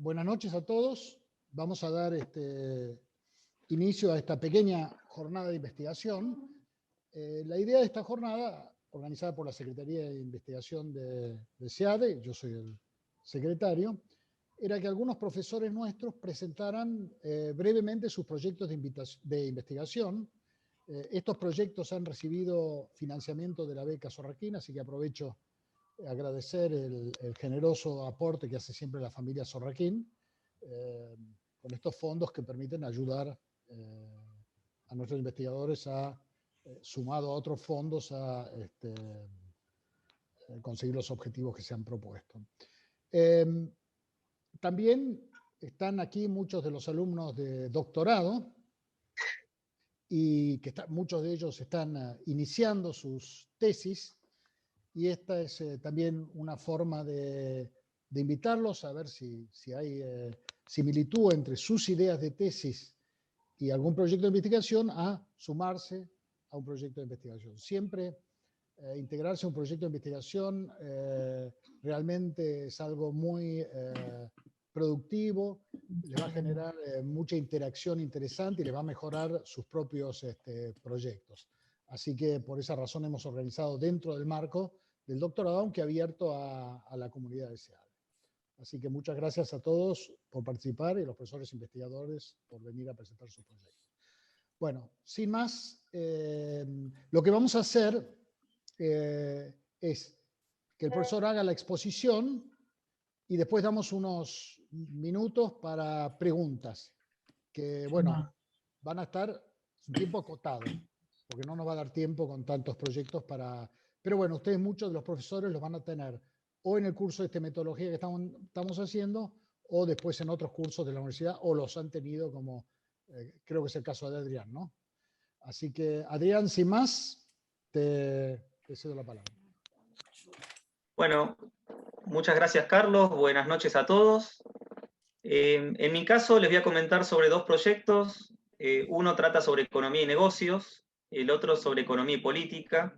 Buenas noches a todos. Vamos a dar inicio a esta pequeña jornada de investigación. La idea de esta jornada, organizada por la Secretaría de Investigación de SEADE, yo soy el secretario, era que algunos profesores nuestros presentaran brevemente sus proyectos de investigación. Estos proyectos han recibido financiamiento de la beca Zorraquín, así que aprovecho agradecer el generoso aporte que hace siempre la familia Zorraquín con estos fondos que permiten ayudar a nuestros investigadores sumado a otros fondos, a conseguir los objetivos que se han propuesto. También están aquí muchos de los alumnos de doctorado y que muchos de ellos están iniciando sus tesis. Y esta es también una forma de invitarlos a ver si hay similitud entre sus ideas de tesis y algún proyecto de investigación a sumarse a un proyecto de investigación. Siempre integrarse a un proyecto de investigación realmente es algo muy productivo, les va a generar mucha interacción interesante y les va a mejorar sus propios proyectos. Así que por esa razón hemos organizado dentro del marco del doctorado, aunque abierto a la comunidad de SEADE. Así que muchas gracias a todos por participar y a los profesores investigadores por venir a presentar sus proyectos. Bueno, sin más, lo que vamos a hacer es que el profesor haga la exposición y después damos unos minutos para preguntas, que bueno, van a estar un tiempo acotado, porque no nos va a dar tiempo con tantos proyectos para... Pero bueno, ustedes, muchos de los profesores los van a tener o en el curso de metodología que estamos haciendo, o después en otros cursos de la universidad, o los han tenido como, creo que es el caso de Adrián, ¿no? Así que, Adrián, sin más, te cedo la palabra. Bueno, muchas gracias, Carlos. Buenas noches a todos. En mi caso, les voy a comentar sobre dos proyectos. Uno trata sobre economía y negocios, el otro sobre economía y política.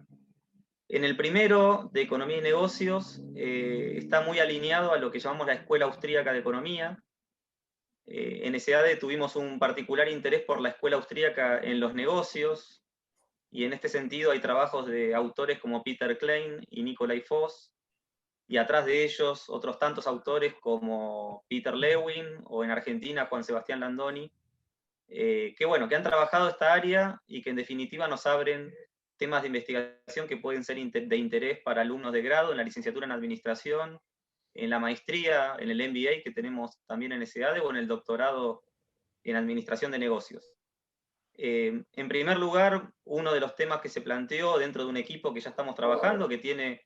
En el primero, de economía y negocios, está muy alineado a lo que llamamos la Escuela Austríaca de Economía. En SEADE tuvimos un particular interés por la Escuela Austríaca en los negocios, y en este sentido hay trabajos de autores como Peter Klein y Nikolai Voss, y atrás de ellos otros tantos autores como Peter Lewin, o en Argentina Juan Sebastián Landoni, que han trabajado esta área y que en definitiva nos abren temas de investigación que pueden ser de interés para alumnos de grado en la licenciatura en Administración, en la maestría, en el MBA que tenemos también en SEADE, o en el doctorado en Administración de Negocios. En primer lugar, uno de los temas que se planteó dentro de un equipo que ya estamos trabajando, que tiene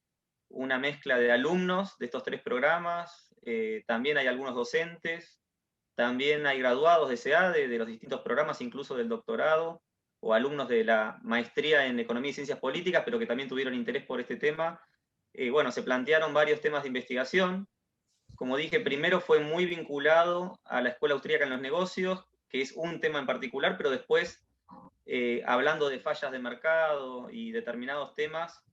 una mezcla de alumnos de estos tres programas, también hay algunos docentes, también hay graduados de SEADE, de los distintos programas, incluso del doctorado, o alumnos de la maestría en Economía y Ciencias Políticas, pero que también tuvieron interés por este tema. Se plantearon varios temas de investigación. Como dije, primero fue muy vinculado a la Escuela Austríaca en los Negocios, que es un tema en particular, pero después, hablando de fallas de mercado y determinados temas,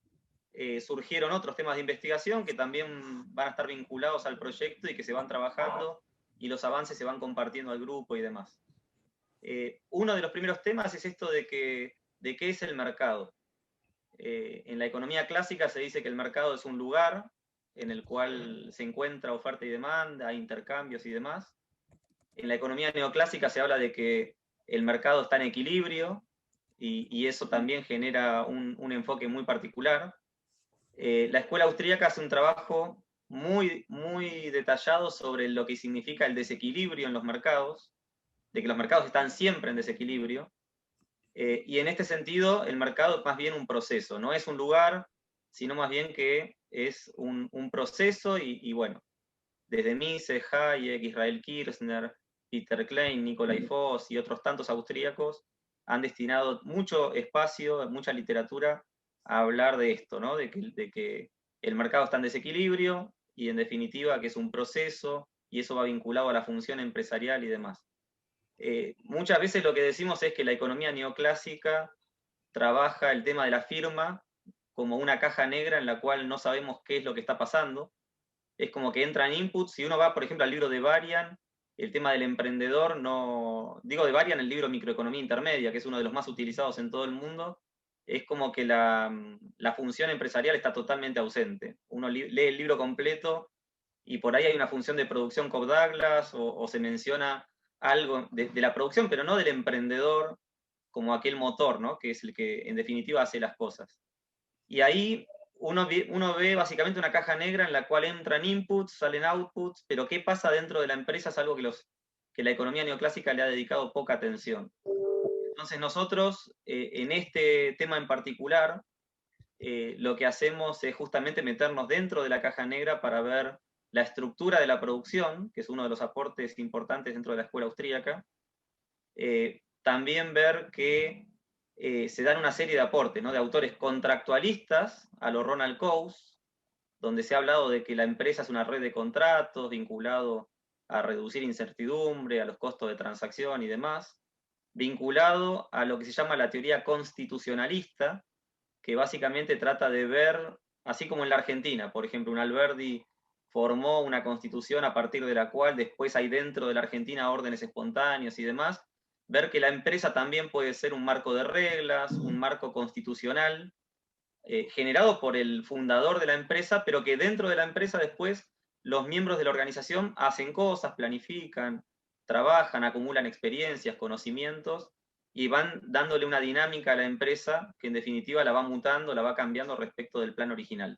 surgieron otros temas de investigación que también van a estar vinculados al proyecto y que se van trabajando, y los avances se van compartiendo al grupo y demás. Uno de los primeros temas es esto de qué es el mercado. En la economía clásica se dice que el mercado es un lugar en el cual se encuentra oferta y demanda, intercambios y demás. En la economía neoclásica se habla de que el mercado está en equilibrio, y eso también genera un enfoque muy particular. La escuela austríaca hace un trabajo muy, muy detallado sobre lo que significa el desequilibrio en los mercados, de que los mercados están siempre en desequilibrio, y en este sentido el mercado es más bien un proceso, no es un lugar, sino más bien que es un proceso, y bueno, desde Mises, Hayek, Israel Kirzner, Peter Klein, Nikolai Voss y otros tantos austríacos han destinado mucho espacio, mucha literatura a hablar de esto, ¿no? de que el mercado está en desequilibrio, y en definitiva que es un proceso, y eso va vinculado a la función empresarial y demás. Muchas veces lo que decimos es que la economía neoclásica trabaja el tema de la firma como una caja negra en la cual no sabemos qué es lo que está pasando. es como que entran inputs. Si uno va, por ejemplo, al libro de Varian, el tema del emprendedor, digo de Varian, el libro Microeconomía Intermedia, que es uno de los más utilizados en todo el mundo, es como que la función empresarial está totalmente ausente. Uno lee el libro completo y por ahí hay una función de producción Cobb-Douglas o se menciona algo de la producción, pero no del emprendedor como aquel motor, ¿no? Que es el que en definitiva hace las cosas. Y ahí uno ve básicamente una caja negra en la cual entran inputs, salen outputs, pero qué pasa dentro de la empresa es algo que la economía neoclásica le ha dedicado poca atención. Entonces nosotros, en este tema en particular, lo que hacemos es justamente meternos dentro de la caja negra para ver la estructura de la producción, que es uno de los aportes importantes dentro de la escuela austríaca. También ver que se dan una serie de aportes, ¿no? De autores contractualistas, a lo Ronald Coase, donde se ha hablado de que la empresa es una red de contratos vinculado a reducir incertidumbre, a los costos de transacción y demás, vinculado a lo que se llama la teoría constitucionalista, que básicamente trata de ver, así como en la Argentina, por ejemplo, un Alberdi formó una constitución a partir de la cual después hay dentro de la Argentina órdenes espontáneos y demás, ver que la empresa también puede ser un marco de reglas, un marco constitucional, generado por el fundador de la empresa, pero que dentro de la empresa después los miembros de la organización hacen cosas, planifican, trabajan, acumulan experiencias, conocimientos, y van dándole una dinámica a la empresa que en definitiva la va mutando, la va cambiando respecto del plan original.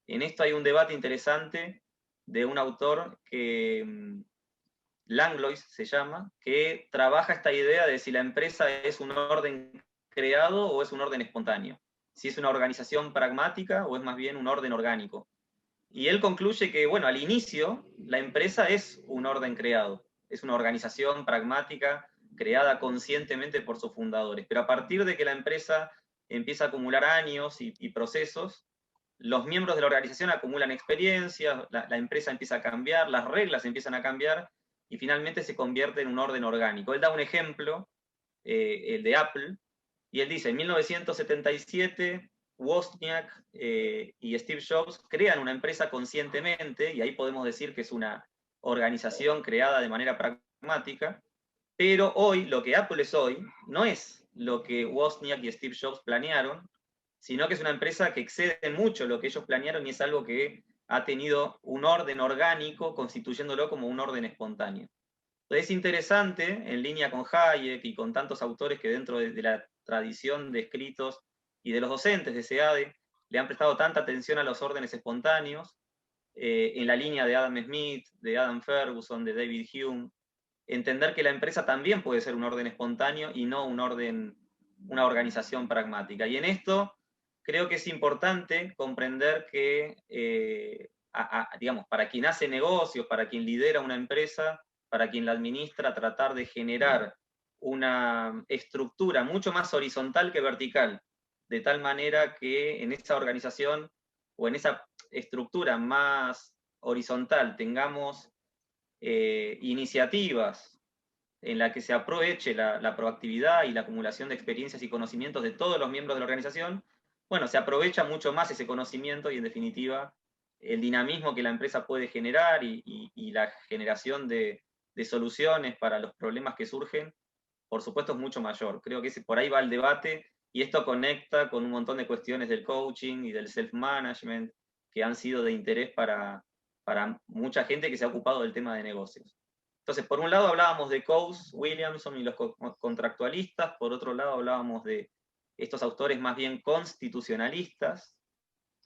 En esto hay un debate interesante de un autor que Langlois se llama, que trabaja esta idea de si la empresa es un orden creado o es un orden espontáneo, si es una organización pragmática o es más bien un orden orgánico. Y él concluye que, bueno, al inicio la empresa es un orden creado, es una organización pragmática creada conscientemente por sus fundadores, pero a partir de que la empresa empieza a acumular años y procesos, los miembros de la organización acumulan experiencias, la empresa empieza a cambiar, las reglas empiezan a cambiar y finalmente se convierte en un orden orgánico. Él da un ejemplo, el de Apple, y él dice, en 1977, Wozniak y Steve Jobs crean una empresa conscientemente, y ahí podemos decir que es una organización creada de manera pragmática, pero hoy, lo que Apple es hoy, no es lo que Wozniak y Steve Jobs planearon, sino que es una empresa que excede mucho lo que ellos planearon y es algo que ha tenido un orden orgánico, constituyéndolo como un orden espontáneo. Entonces es interesante, en línea con Hayek y con tantos autores que dentro de la tradición de escritos y de los docentes de SEADE le han prestado tanta atención a los órdenes espontáneos, en la línea de Adam Smith, de Adam Ferguson, de David Hume, entender que la empresa también puede ser un orden espontáneo y no una organización pragmática. Y en esto creo que es importante comprender que, digamos, para quien hace negocios, para quien lidera una empresa, para quien la administra, tratar de generar una estructura mucho más horizontal que vertical, de tal manera que en esa organización o en esa estructura más horizontal tengamos iniciativas en la que se aproveche la proactividad y la acumulación de experiencias y conocimientos de todos los miembros de la organización, bueno, se aprovecha mucho más ese conocimiento y en definitiva el dinamismo que la empresa puede generar y la generación de soluciones para los problemas que surgen, por supuesto es mucho mayor. Creo que por ahí va el debate y esto conecta con un montón de cuestiones del coaching y del self-management que han sido de interés para mucha gente que se ha ocupado del tema de negocios. Entonces, por un lado hablábamos de Coase, Williamson y los contractualistas, por otro lado hablábamos de estos autores más bien constitucionalistas,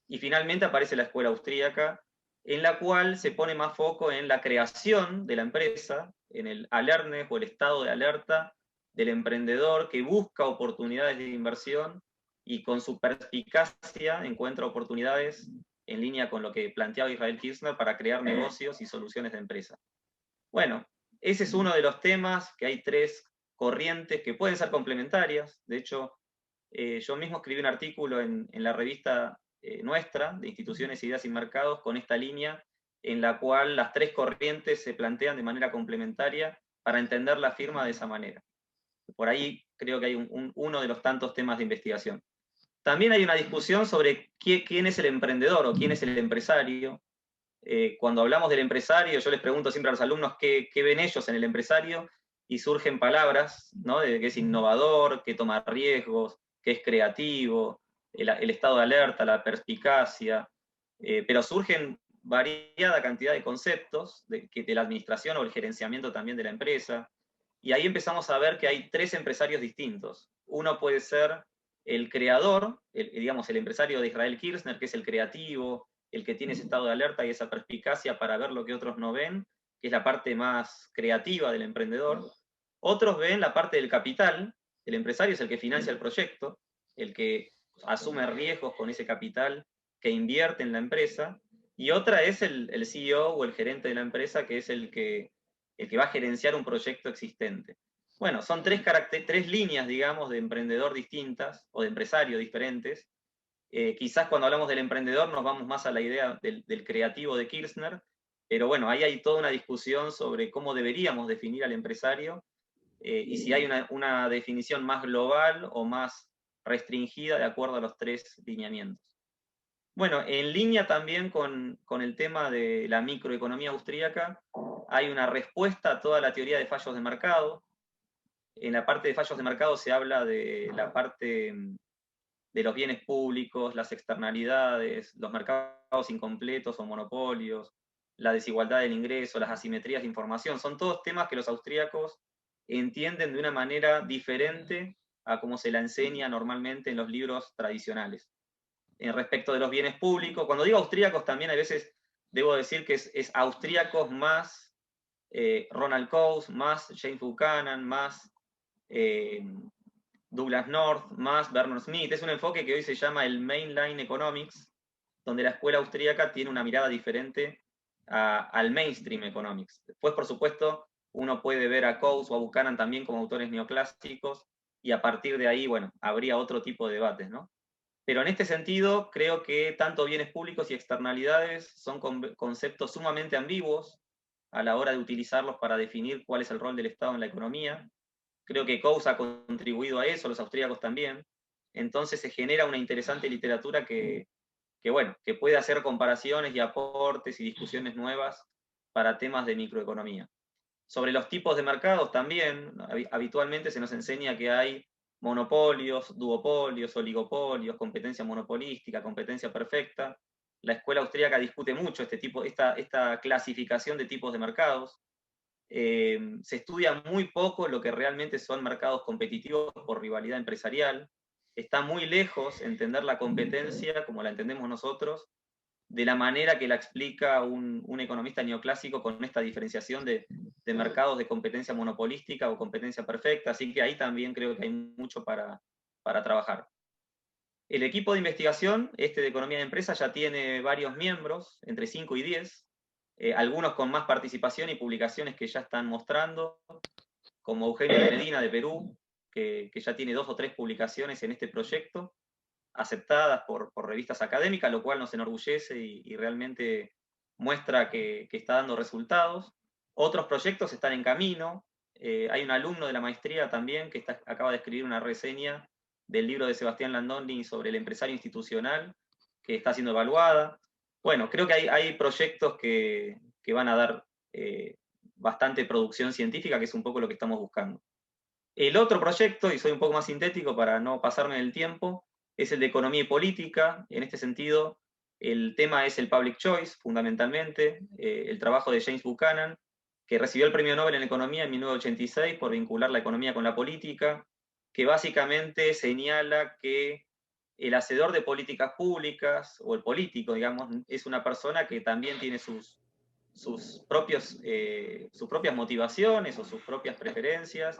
y finalmente aparece la escuela austríaca, en la cual se pone más foco en la creación de la empresa, en el alertness o el estado de alerta del emprendedor que busca oportunidades de inversión y con su perspicacia encuentra oportunidades en línea con lo que planteaba Israel Kirzner para crear negocios y soluciones de empresa. Bueno, ese es uno de los temas, que hay tres corrientes que pueden ser complementarias. De hecho, yo mismo escribí un artículo en la revista nuestra, de Instituciones, Ideas y Mercados, con esta línea, en la cual las tres corrientes se plantean de manera complementaria para entender la firma de esa manera. Por ahí creo que hay uno de los tantos temas de investigación. También hay una discusión sobre quién es el emprendedor o quién es el empresario. cuando hablamos del empresario, yo les pregunto siempre a los alumnos qué ven ellos en el empresario, y surgen palabras, ¿no? De que es innovador, que toma riesgos, que es creativo, el estado de alerta, la perspicacia, pero surgen variada cantidad de conceptos de la administración o el gerenciamiento también de la empresa, y ahí empezamos a ver que hay tres empresarios distintos. Uno puede ser el creador, digamos, el empresario de Israel Kirzner, que es el creativo, el que tiene ese estado de alerta y esa perspicacia para ver lo que otros no ven, que es la parte más creativa del emprendedor. Otros ven la parte del capital, el empresario es el que financia el proyecto, el que asume riesgos con ese capital, que invierte en la empresa, y otra es el CEO o el gerente de la empresa, que es el que va a gerenciar un proyecto existente. Bueno, son tres líneas, digamos, de emprendedor distintas, o de empresario diferentes. Quizás cuando hablamos del emprendedor nos vamos más a la idea del creativo de Kirzner, pero bueno, ahí hay toda una discusión sobre cómo deberíamos definir al empresario, y si hay una definición más global o más restringida de acuerdo a los tres lineamientos. Bueno, en línea también con el tema de la microeconomía austríaca, hay una respuesta a toda la teoría de fallos de mercado. En la parte de fallos de mercado se habla de la parte de los bienes públicos, las externalidades, los mercados incompletos o monopolios, la desigualdad del ingreso, las asimetrías de información. Son todos temas que los austríacos entienden de una manera diferente a como se la enseña normalmente en los libros tradicionales. Respecto de los bienes públicos, cuando digo austríacos también a veces debo decir que es austríacos más Ronald Coase, más James Buchanan, más Douglas North, más Bernard Smith. Es un enfoque que hoy se llama el Mainline Economics, donde la escuela austríaca tiene una mirada diferente al Mainstream Economics. Después, por supuesto, uno puede ver a Coase o a Buchanan también como autores neoclásicos, y a partir de ahí, bueno, habría otro tipo de debates, ¿no? Pero en este sentido, creo que tanto bienes públicos y externalidades son conceptos sumamente ambiguos a la hora de utilizarlos para definir cuál es el rol del Estado en la economía. Creo que Coase ha contribuido a eso, los austríacos también. Entonces se genera una interesante literatura que puede hacer comparaciones y aportes y discusiones nuevas para temas de microeconomía. Sobre los tipos de mercados también, habitualmente se nos enseña que hay monopolios, duopolios, oligopolios, competencia monopolística, competencia perfecta. La escuela austríaca discute mucho esta clasificación de tipos de mercados. Se estudia muy poco lo que realmente son mercados competitivos por rivalidad empresarial. Está muy lejos entender la competencia, como la entendemos nosotros, de la manera que la explica un economista neoclásico con esta diferenciación de mercados de competencia monopolística o competencia perfecta, así que ahí también creo que hay mucho para trabajar. El equipo de investigación, de economía de empresa, ya tiene varios miembros, entre 5 y 10, algunos con más participación y publicaciones que ya están mostrando, como Eugenio de Medina de Perú, que ya tiene 2 o 3 publicaciones en este proyecto, aceptadas por revistas académicas, lo cual nos enorgullece y realmente muestra que está dando resultados. Otros proyectos están en camino. Hay un alumno de la maestría también que acaba de escribir una reseña del libro de Sebastián Landoni sobre el empresario institucional, que está siendo evaluada. Bueno, creo que hay proyectos que van a dar bastante producción científica, que es un poco lo que estamos buscando. El otro proyecto, y soy un poco más sintético para no pasarme del tiempo, es el de economía y política. En este sentido, el tema es el public choice, fundamentalmente, el trabajo de James Buchanan, que recibió el premio Nobel en Economía en 1986 por vincular la economía con la política, que básicamente señala que el hacedor de políticas públicas, o el político, digamos, es una persona que también tiene sus propias motivaciones o sus propias preferencias,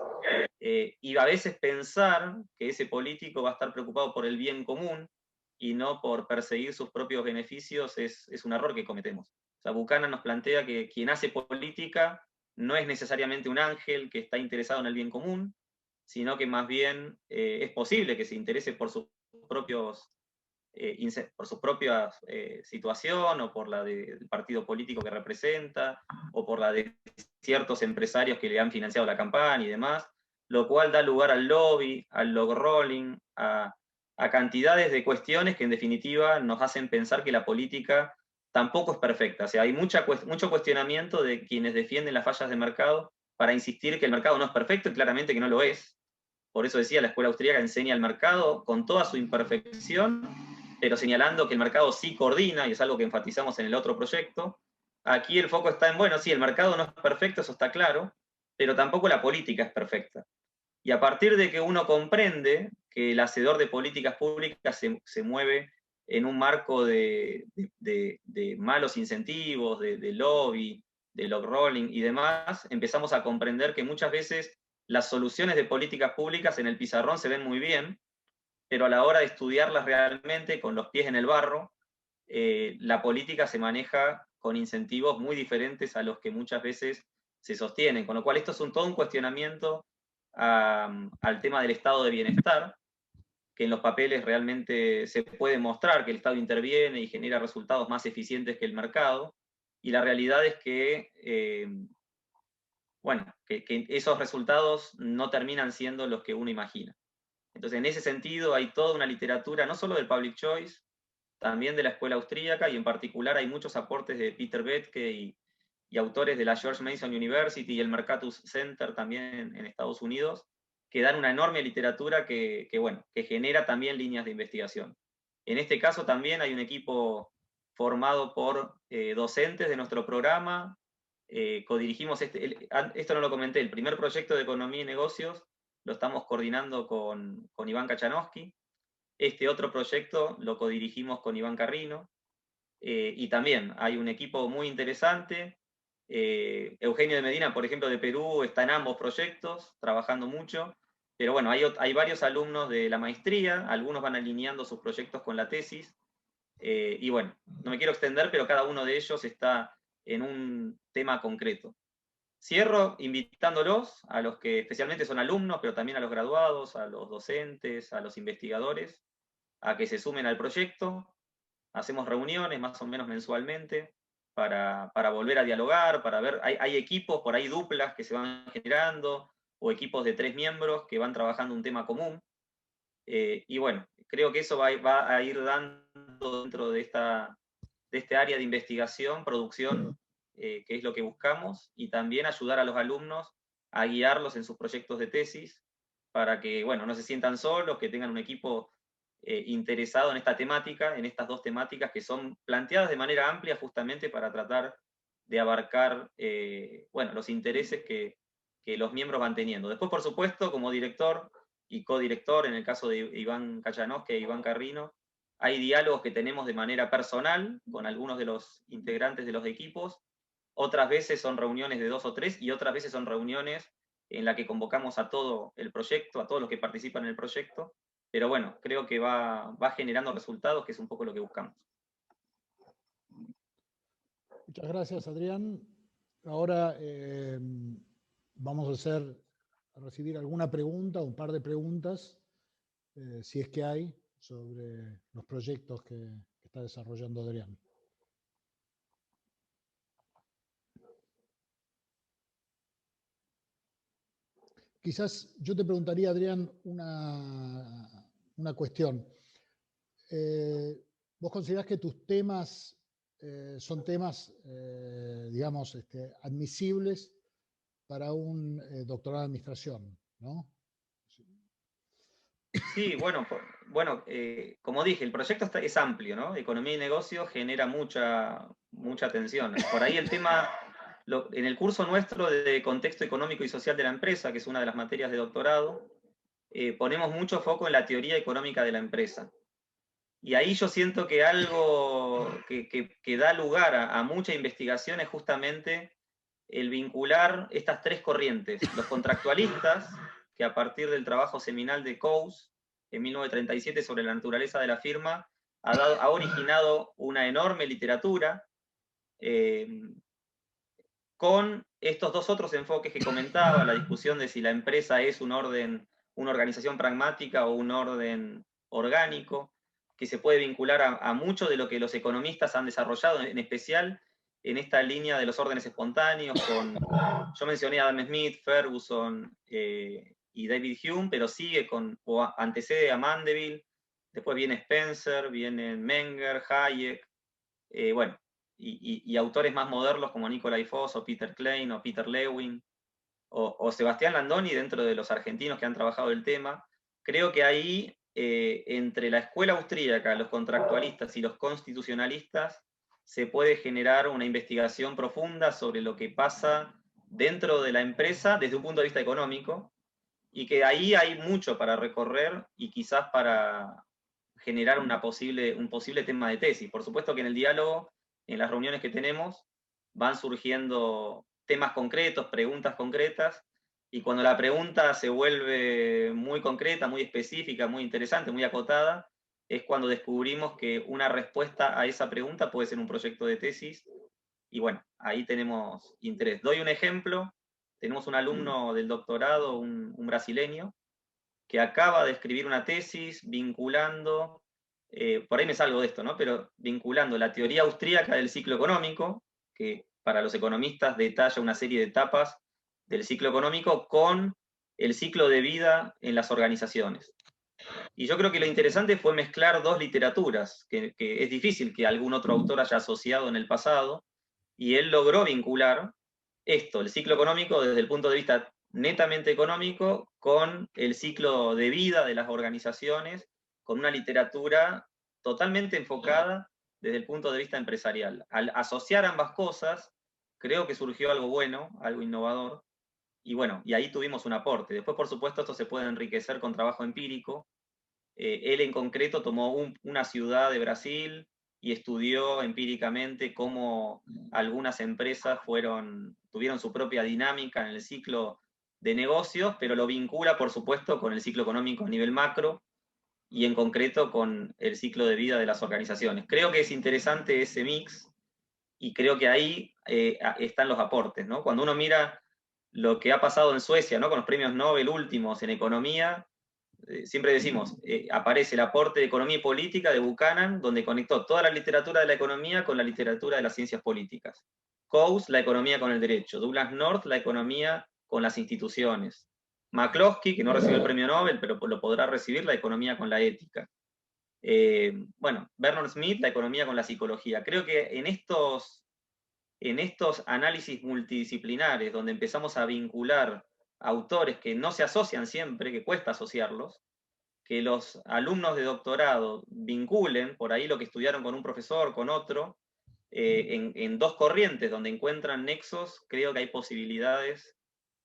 y a veces pensar que ese político va a estar preocupado por el bien común y no por perseguir sus propios beneficios es un error que cometemos. O sea, Buchanan nos plantea que quien hace política no es necesariamente un ángel que está interesado en el bien común, sino que más bien es posible que se interese por sus propios por su propia situación, o por la del partido político que representa, o por la de ciertos empresarios que le han financiado la campaña y demás, lo cual da lugar al lobby, al log rolling, a cantidades de cuestiones que en definitiva nos hacen pensar que la política tampoco es perfecta. O sea, hay mucho cuestionamiento de quienes defienden las fallas de mercado para insistir que el mercado no es perfecto, y claramente que no lo es. Por eso decía, la escuela austríaca enseña al mercado con toda su imperfección, pero señalando que el mercado sí coordina, y es algo que enfatizamos en el otro proyecto. Aquí el foco está en, bueno, sí, el mercado no es perfecto, eso está claro, pero tampoco la política es perfecta. Y a partir de que uno comprende que el hacedor de políticas públicas se mueve en un marco de malos incentivos, de lobby, de log rolling y demás, empezamos a comprender que muchas veces las soluciones de políticas públicas en el pizarrón se ven muy bien, pero a la hora de estudiarlas realmente con los pies en el barro, la política se maneja con incentivos muy diferentes a los que muchas veces se sostienen, con lo cual esto es todo un cuestionamiento al tema del estado de bienestar, que en los papeles realmente se puede mostrar que el Estado interviene y genera resultados más eficientes que el mercado, y la realidad es que, bueno, que esos resultados no terminan siendo los que uno imagina. Entonces, en ese sentido, hay toda una literatura, no solo del Public Choice, también de la escuela austríaca, y en particular hay muchos aportes de Peter Boettke y autores de la George Mason University y el Mercatus Center también en Estados Unidos, que dan una enorme literatura bueno, que genera también líneas de investigación. En este caso también hay un equipo formado por docentes de nuestro programa. Codirigimos esto no lo comenté, el primer proyecto de economía y negocios lo estamos coordinando con Iván Kachanowski. Este otro proyecto lo codirigimos con Iván Carrino, y también hay un equipo muy interesante. Eugenio de Medina, por ejemplo, de Perú, está en ambos proyectos, trabajando mucho, pero bueno, hay varios alumnos de la maestría, algunos van alineando sus proyectos con la tesis, y bueno, no me quiero extender, pero cada uno de ellos está en un tema concreto. Cierro invitándolos, a los que especialmente son alumnos, pero también a los graduados, a los docentes, a los investigadores, a que se sumen al proyecto. Hacemos reuniones más o menos mensualmente para volver a dialogar, para ver, hay equipos, por ahí duplas que se van generando, o equipos de 3 miembros que van trabajando un tema común. Y bueno, creo que eso va a ir dando dentro de este área de investigación, producción, que es lo que buscamos, y también ayudar a los alumnos a guiarlos en sus proyectos de tesis, para que, bueno, no se sientan solos, que tengan un equipo interesado en esta temática, en estas dos temáticas que son planteadas de manera amplia justamente para tratar de abarcar, bueno, los intereses que los miembros van teniendo. Después, por supuesto, como director y codirector, en el caso de Iván Kachanowski e Iván Carrino, hay diálogos que tenemos de manera personal con algunos de los integrantes de los equipos, otras veces son reuniones de 2 o 3, y otras veces son reuniones en las que convocamos a todo el proyecto, a todos los que participan en el proyecto, pero bueno, creo que va generando resultados, que es un poco lo que buscamos. Muchas gracias, Adrián. Ahora vamos a recibir alguna pregunta, un par de preguntas, si es que hay, sobre los proyectos que está desarrollando Adrián. Quizás yo te preguntaría, Adrián, una cuestión. ¿Vos considerás que tus temas son temas, digamos, admisibles para un doctorado en administración, ¿no? Sí, bueno, como dije, el proyecto es amplio, ¿no? Economía y negocio genera mucha atención. Por ahí el tema, en el curso nuestro de contexto económico y social de la empresa, que es una de las materias de doctorado, ponemos mucho foco en la teoría económica de la empresa. Y ahí yo siento que algo que da lugar a mucha investigación es justamente el vincular estas 3 corrientes. Los contractualistas, que a partir del trabajo seminal de Coase, en 1937, sobre la naturaleza de la firma, ha originado una enorme literatura, con estos 2 otros enfoques que comentaba, la discusión de si la empresa es una organización pragmática o un orden orgánico, que se puede vincular a mucho de lo que los economistas han desarrollado, en especial en esta línea de los órdenes espontáneos. Yo mencioné a Adam Smith, Ferguson y David Hume, pero sigue antecede a Mandeville, después viene Spencer, viene Menger, Hayek, bueno, y autores más modernos como Nicolai Foss o Peter Klein o Peter Lewin o Sebastián Landoni dentro de los argentinos que han trabajado el tema, creo que ahí entre la escuela austríaca, los contractualistas y los constitucionalistas se puede generar una investigación profunda sobre lo que pasa dentro de la empresa desde un punto de vista económico, y que ahí hay mucho para recorrer y quizás para generar un posible tema de tesis. Por supuesto que en el diálogo, en las reuniones que tenemos, van surgiendo temas concretos, preguntas concretas, y cuando la pregunta se vuelve muy concreta, muy específica, muy interesante, muy acotada, es cuando descubrimos que una respuesta a esa pregunta puede ser un proyecto de tesis, y bueno, ahí tenemos interés. Doy un ejemplo. Tenemos un alumno del doctorado, un brasileño, que acaba de escribir una tesis vinculando, por ahí me salgo de esto, ¿no? Pero vinculando la teoría austríaca del ciclo económico, que para los economistas detalla una serie de etapas del ciclo económico, con el ciclo de vida en las organizaciones. Y yo creo que lo interesante fue mezclar dos literaturas, que es difícil que algún otro autor haya asociado en el pasado, y él logró vincular esto, el ciclo económico, desde el punto de vista netamente económico, con el ciclo de vida de las organizaciones, con una literatura totalmente enfocada desde el punto de vista empresarial. Al asociar ambas cosas, creo que surgió algo bueno, algo innovador, y bueno, y ahí tuvimos un aporte. Después, por supuesto, esto se puede enriquecer con trabajo empírico. Él en concreto tomó una ciudad de Brasil y estudió empíricamente cómo algunas empresas tuvieron su propia dinámica en el ciclo de negocios, pero lo vincula, por supuesto, con el ciclo económico a nivel macro y en concreto con el ciclo de vida de las organizaciones. Creo que es interesante ese mix y creo que ahí están los aportes, ¿no? Cuando uno mira lo que ha pasado en Suecia, ¿no? Con los premios Nobel últimos en economía, siempre decimos, aparece el aporte de economía y política de Buchanan, donde conectó toda la literatura de la economía con la literatura de las ciencias políticas. Coase, la economía con el derecho. Douglas North, la economía con las instituciones. McCloskey, que no recibió el premio Nobel, pero lo podrá recibir, la economía con la ética. Bueno, Bernard Smith, la economía con la psicología. Creo que en estos análisis multidisciplinares, donde empezamos a vincular autores que no se asocian siempre, que cuesta asociarlos, que los alumnos de doctorado vinculen por ahí lo que estudiaron con un profesor, con otro, en dos corrientes donde encuentran nexos, creo que hay posibilidades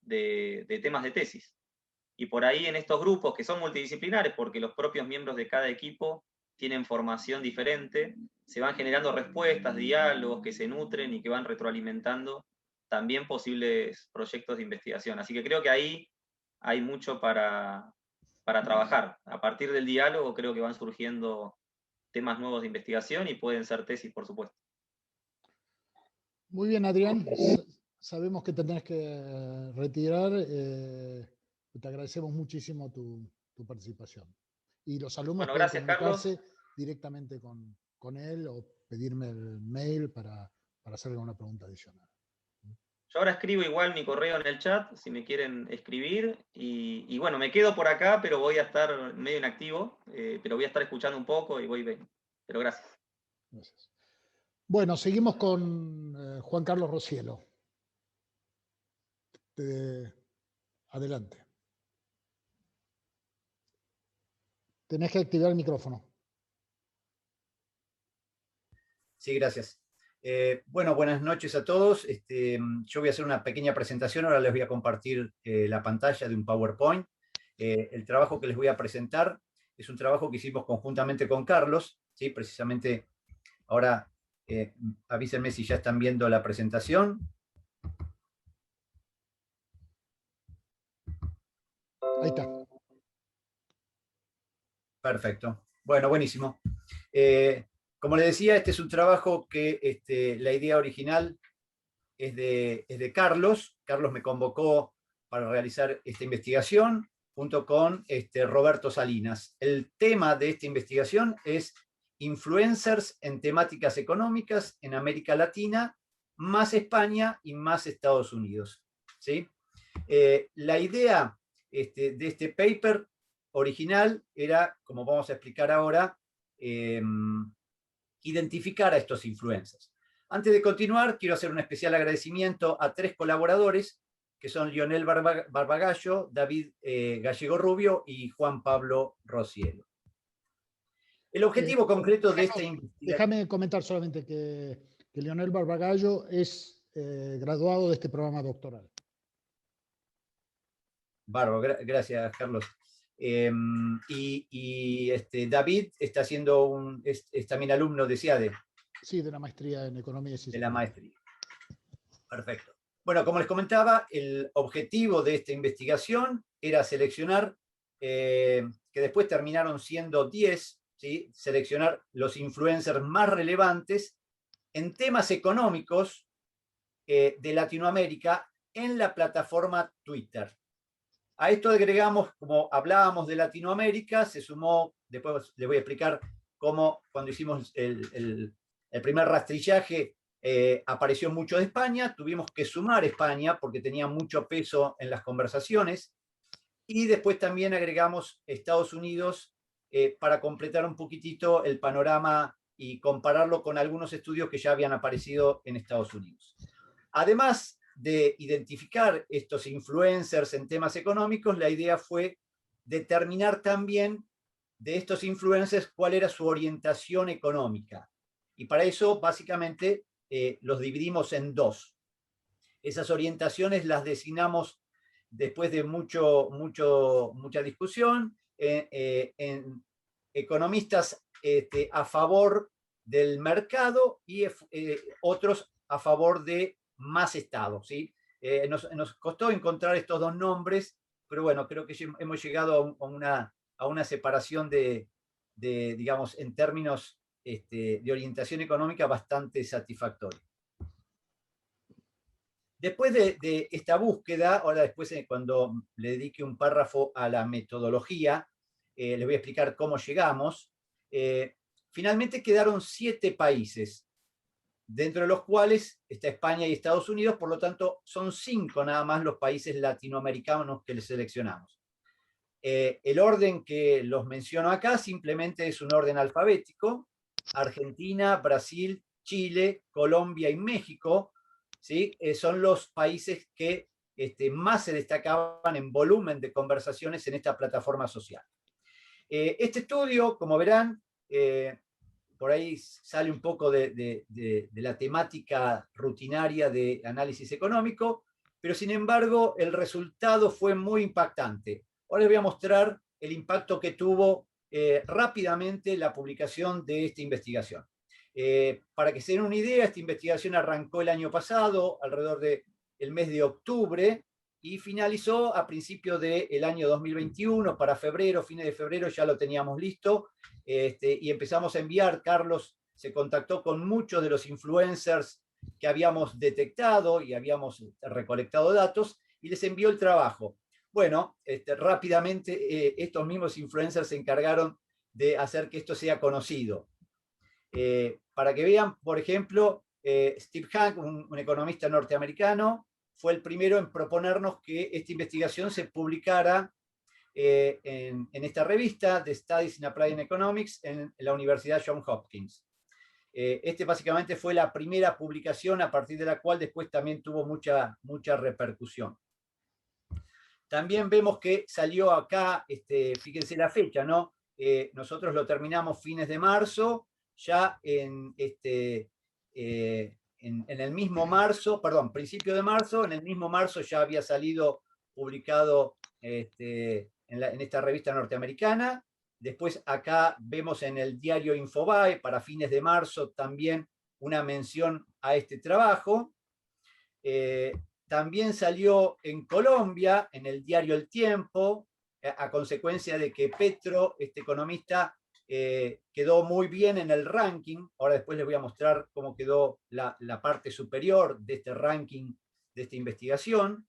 de temas de tesis. Y por ahí en estos grupos que son multidisciplinares, porque los propios miembros de cada equipo tienen formación diferente, se van generando respuestas, diálogos que se nutren y que van retroalimentando también posibles proyectos de investigación. Así que creo que ahí hay mucho para trabajar. A partir del diálogo creo que van surgiendo temas nuevos de investigación y pueden ser tesis, por supuesto. Muy bien, Adrián. Sabemos que te tenés que retirar. Te agradecemos muchísimo tu participación. Y los alumnos Bueno, pueden gracias, Carlos. comunicarse directamente con él o pedirme el mail para hacerle una pregunta adicional. Yo ahora escribo igual mi correo en el chat, si me quieren escribir, y bueno, me quedo por acá, pero voy a estar medio inactivo, pero voy a estar escuchando un poco y voy bien. Pero gracias. Gracias. Bueno, seguimos con Juan Carlos Rocielo. Adelante. Tenés que activar el micrófono. Sí, gracias. Bueno, buenas noches a todos. Yo voy a hacer una pequeña presentación. Ahora les voy a compartir la pantalla de un PowerPoint. El trabajo que les voy a presentar es un trabajo que hicimos conjuntamente con Carlos. ¿Sí? Precisamente ahora avísenme si ya están viendo la presentación. Ahí está. Perfecto. Bueno, buenísimo. Como les decía, este es un trabajo que la idea original es de Carlos. Carlos me convocó para realizar esta investigación junto con Roberto Salinas. El tema de esta investigación es influencers en temáticas económicas en América Latina, más España y más Estados Unidos. ¿Sí? La idea de este paper original era, como vamos a explicar ahora, identificar a estos influencers. Antes de continuar, quiero hacer un especial agradecimiento a 3 colaboradores, que son Lionel Barbagallo, David Gallego Rubio y Juan Pablo Rocielo. El objetivo concreto de esta investigación... Déjame comentar solamente que Lionel Barbagallo es graduado de este programa doctoral. Bárbaro, gracias, Carlos. David está haciendo es también alumno de CIADE. Sí, de la maestría en Economía y Ciencias. De la maestría. Perfecto. Bueno, como les comentaba, el objetivo de esta investigación era seleccionar, que después terminaron siendo 10, ¿sí? Seleccionar los influencers más relevantes en temas económicos de Latinoamérica en la plataforma Twitter. A esto agregamos, como hablábamos de Latinoamérica, se sumó, después les voy a explicar cómo cuando hicimos el primer rastrillaje apareció mucho de España, tuvimos que sumar España porque tenía mucho peso en las conversaciones, y después también agregamos Estados Unidos para completar un poquitito el panorama y compararlo con algunos estudios que ya habían aparecido en Estados Unidos. Además de identificar estos influencers en temas económicos, la idea fue determinar también de estos influencers cuál era su orientación económica. Y para eso, básicamente, los dividimos en 2. Esas orientaciones las designamos después de mucha discusión en economistas a favor del mercado y otros a favor de más Estado, ¿sí? Nos costó encontrar estos 2 nombres, pero bueno, creo que hemos llegado a una separación digamos, en términos de orientación económica bastante satisfactoria. Después de esta búsqueda, ahora después cuando le dedique un párrafo a la metodología, les voy a explicar cómo llegamos. Finalmente quedaron 7 países, dentro de los cuales está España y Estados Unidos, por lo tanto son 5 nada más los países latinoamericanos que les seleccionamos. El orden que los menciono acá simplemente es un orden alfabético: Argentina, Brasil, Chile, Colombia y México, ¿sí? Son los países que más se destacaban en volumen de conversaciones en esta plataforma social. Este estudio, como verán, por ahí sale un poco de la temática rutinaria de análisis económico, pero sin embargo el resultado fue muy impactante. Ahora les voy a mostrar el impacto que tuvo rápidamente la publicación de esta investigación. Para que se den una idea, esta investigación arrancó el año pasado, alrededor del mes de octubre, y finalizó a principios del año 2021, para febrero, fines de febrero ya lo teníamos listo, y empezamos a enviar. Carlos se contactó con muchos de los influencers que habíamos detectado y habíamos recolectado datos, y les envió el trabajo. Bueno, rápidamente estos mismos influencers se encargaron de hacer que esto sea conocido. Para que vean, por ejemplo, Steve Hank, un economista norteamericano, fue el primero en proponernos que esta investigación se publicara en esta revista de Studies in Applied Economics en la Universidad Johns Hopkins. Básicamente fue la primera publicación a partir de la cual después también tuvo mucha repercusión. También vemos que salió acá, fíjense la fecha, ¿no? Nosotros lo terminamos fines de marzo, ya en el mismo marzo, perdón, principio de marzo, en el mismo marzo ya había salido publicado en esta revista norteamericana. Después acá vemos en el diario Infobae, para fines de marzo, también una mención a este trabajo. También salió en Colombia, en el diario El Tiempo, a consecuencia de que Petro, este economista, quedó muy bien en el ranking. Ahora después les voy a mostrar cómo quedó la parte superior de este ranking, de esta investigación.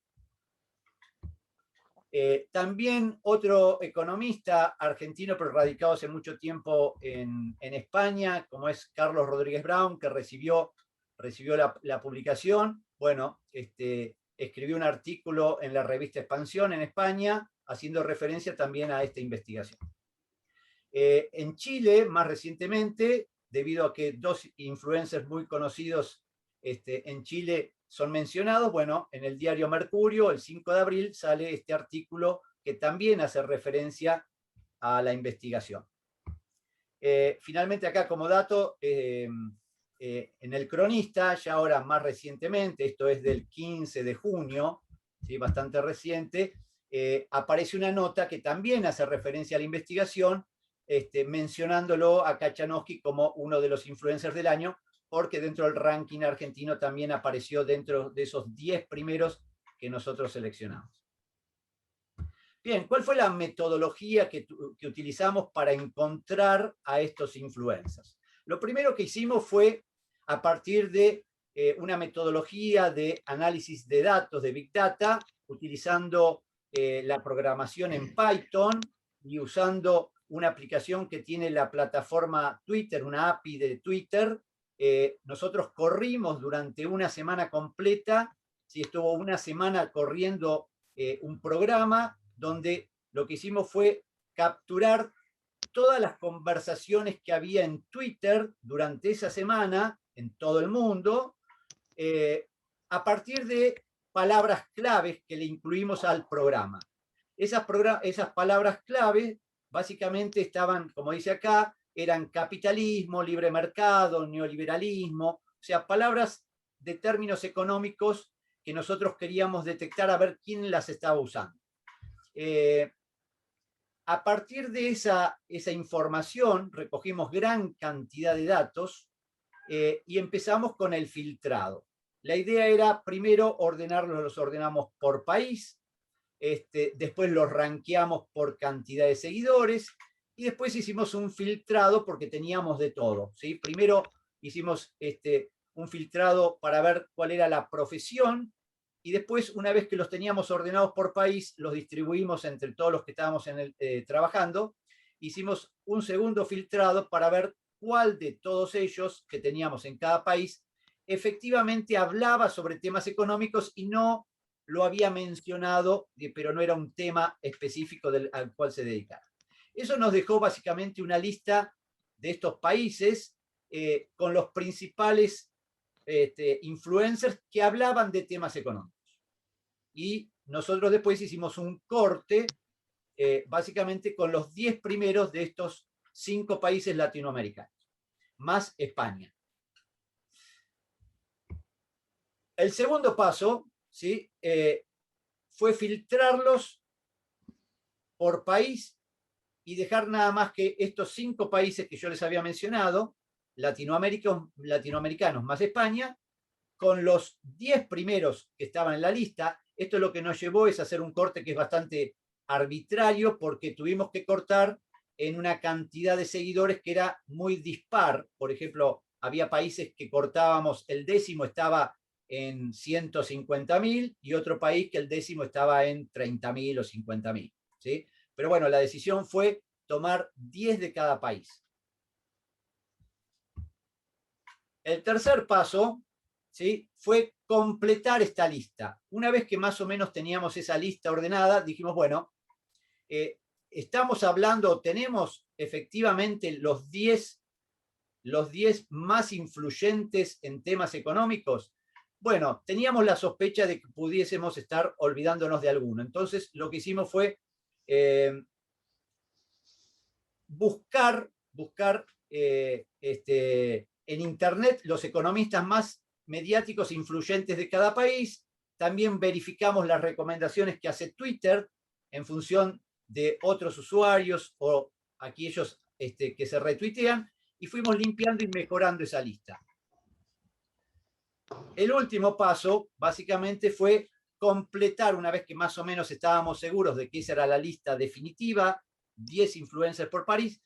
También otro economista argentino, pero radicado hace mucho tiempo en España, como es Carlos Rodríguez Brown, que recibió la publicación. Bueno, escribió un artículo en la revista Expansión en España, haciendo referencia también a esta investigación. En Chile, más recientemente, debido a que 2 influencers muy conocidos en Chile son mencionados. Bueno, en el diario Mercurio, el 5 de abril, sale este artículo que también hace referencia a la investigación. Finalmente acá como dato, en el Cronista, ya ahora más recientemente, esto es del 15 de junio, ¿sí? Bastante reciente, aparece una nota que también hace referencia a la investigación, mencionándolo a Kachanowski como uno de los influencers del año, porque dentro del ranking argentino también apareció dentro de esos 10 primeros que nosotros seleccionamos. Bien, ¿cuál fue la metodología que utilizamos para encontrar a estos influencers? Lo primero que hicimos fue, a partir de una metodología de análisis de datos, de Big Data, utilizando la programación en Python y usando una aplicación que tiene la plataforma Twitter, una API de Twitter. Nosotros corrimos durante una semana completa, ¿sí? Estuvo una semana corriendo un programa donde lo que hicimos fue capturar todas las conversaciones que había en Twitter durante esa semana en todo el mundo, a partir de palabras claves que le incluimos al programa. Esas palabras claves básicamente estaban, como dice acá, eran capitalismo, libre mercado, neoliberalismo, o sea, palabras de términos económicos que nosotros queríamos detectar a ver quién las estaba usando. A partir de esa información recogimos gran cantidad de datos y empezamos con el filtrado. La idea era primero ordenarlos, los ordenamos por país, después los rankeamos por cantidad de seguidores y después hicimos un filtrado porque teníamos de todo, ¿sí? Primero hicimos un filtrado para ver cuál era la profesión y después, una vez que los teníamos ordenados por país, los distribuimos entre todos los que estábamos trabajando. Hicimos un segundo filtrado para ver cuál de todos ellos que teníamos en cada país efectivamente hablaba sobre temas económicos y no lo había mencionado, pero no era un tema específico al cual se dedicara. Eso nos dejó básicamente una lista de estos países con los principales influencers que hablaban de temas económicos. Y nosotros después hicimos un corte básicamente con los 10 primeros de estos 5 países latinoamericanos, más España. El segundo paso, ¿sí? Fue filtrarlos por país y dejar nada más que estos 5 países que yo les había mencionado, latinoamericanos más España, con los 10 primeros que estaban en la lista. Esto lo que nos llevó es hacer un corte que es bastante arbitrario porque tuvimos que cortar en una cantidad de seguidores que era muy dispar. Por ejemplo, había países que cortábamos, el décimo estaba en 150.000 y otro país que el décimo estaba en 30.000 o 50.000, ¿sí? Pero bueno, la decisión fue tomar 10 de cada país. El tercer paso, ¿sí? Fue completar esta lista. Una vez que más o menos teníamos esa lista ordenada, dijimos, bueno, estamos hablando, tenemos efectivamente los 10 más influyentes en temas económicos. Bueno, teníamos la sospecha de que pudiésemos estar olvidándonos de alguno. Entonces, lo que hicimos fue buscar en Internet los economistas más mediáticos influyentes de cada país. También verificamos las recomendaciones que hace Twitter en función de otros usuarios o aquellos que se retuitean y fuimos limpiando y mejorando esa lista. El último paso básicamente fue completar, una vez que más o menos estábamos seguros de que esa era la lista definitiva, 10 influencers por país,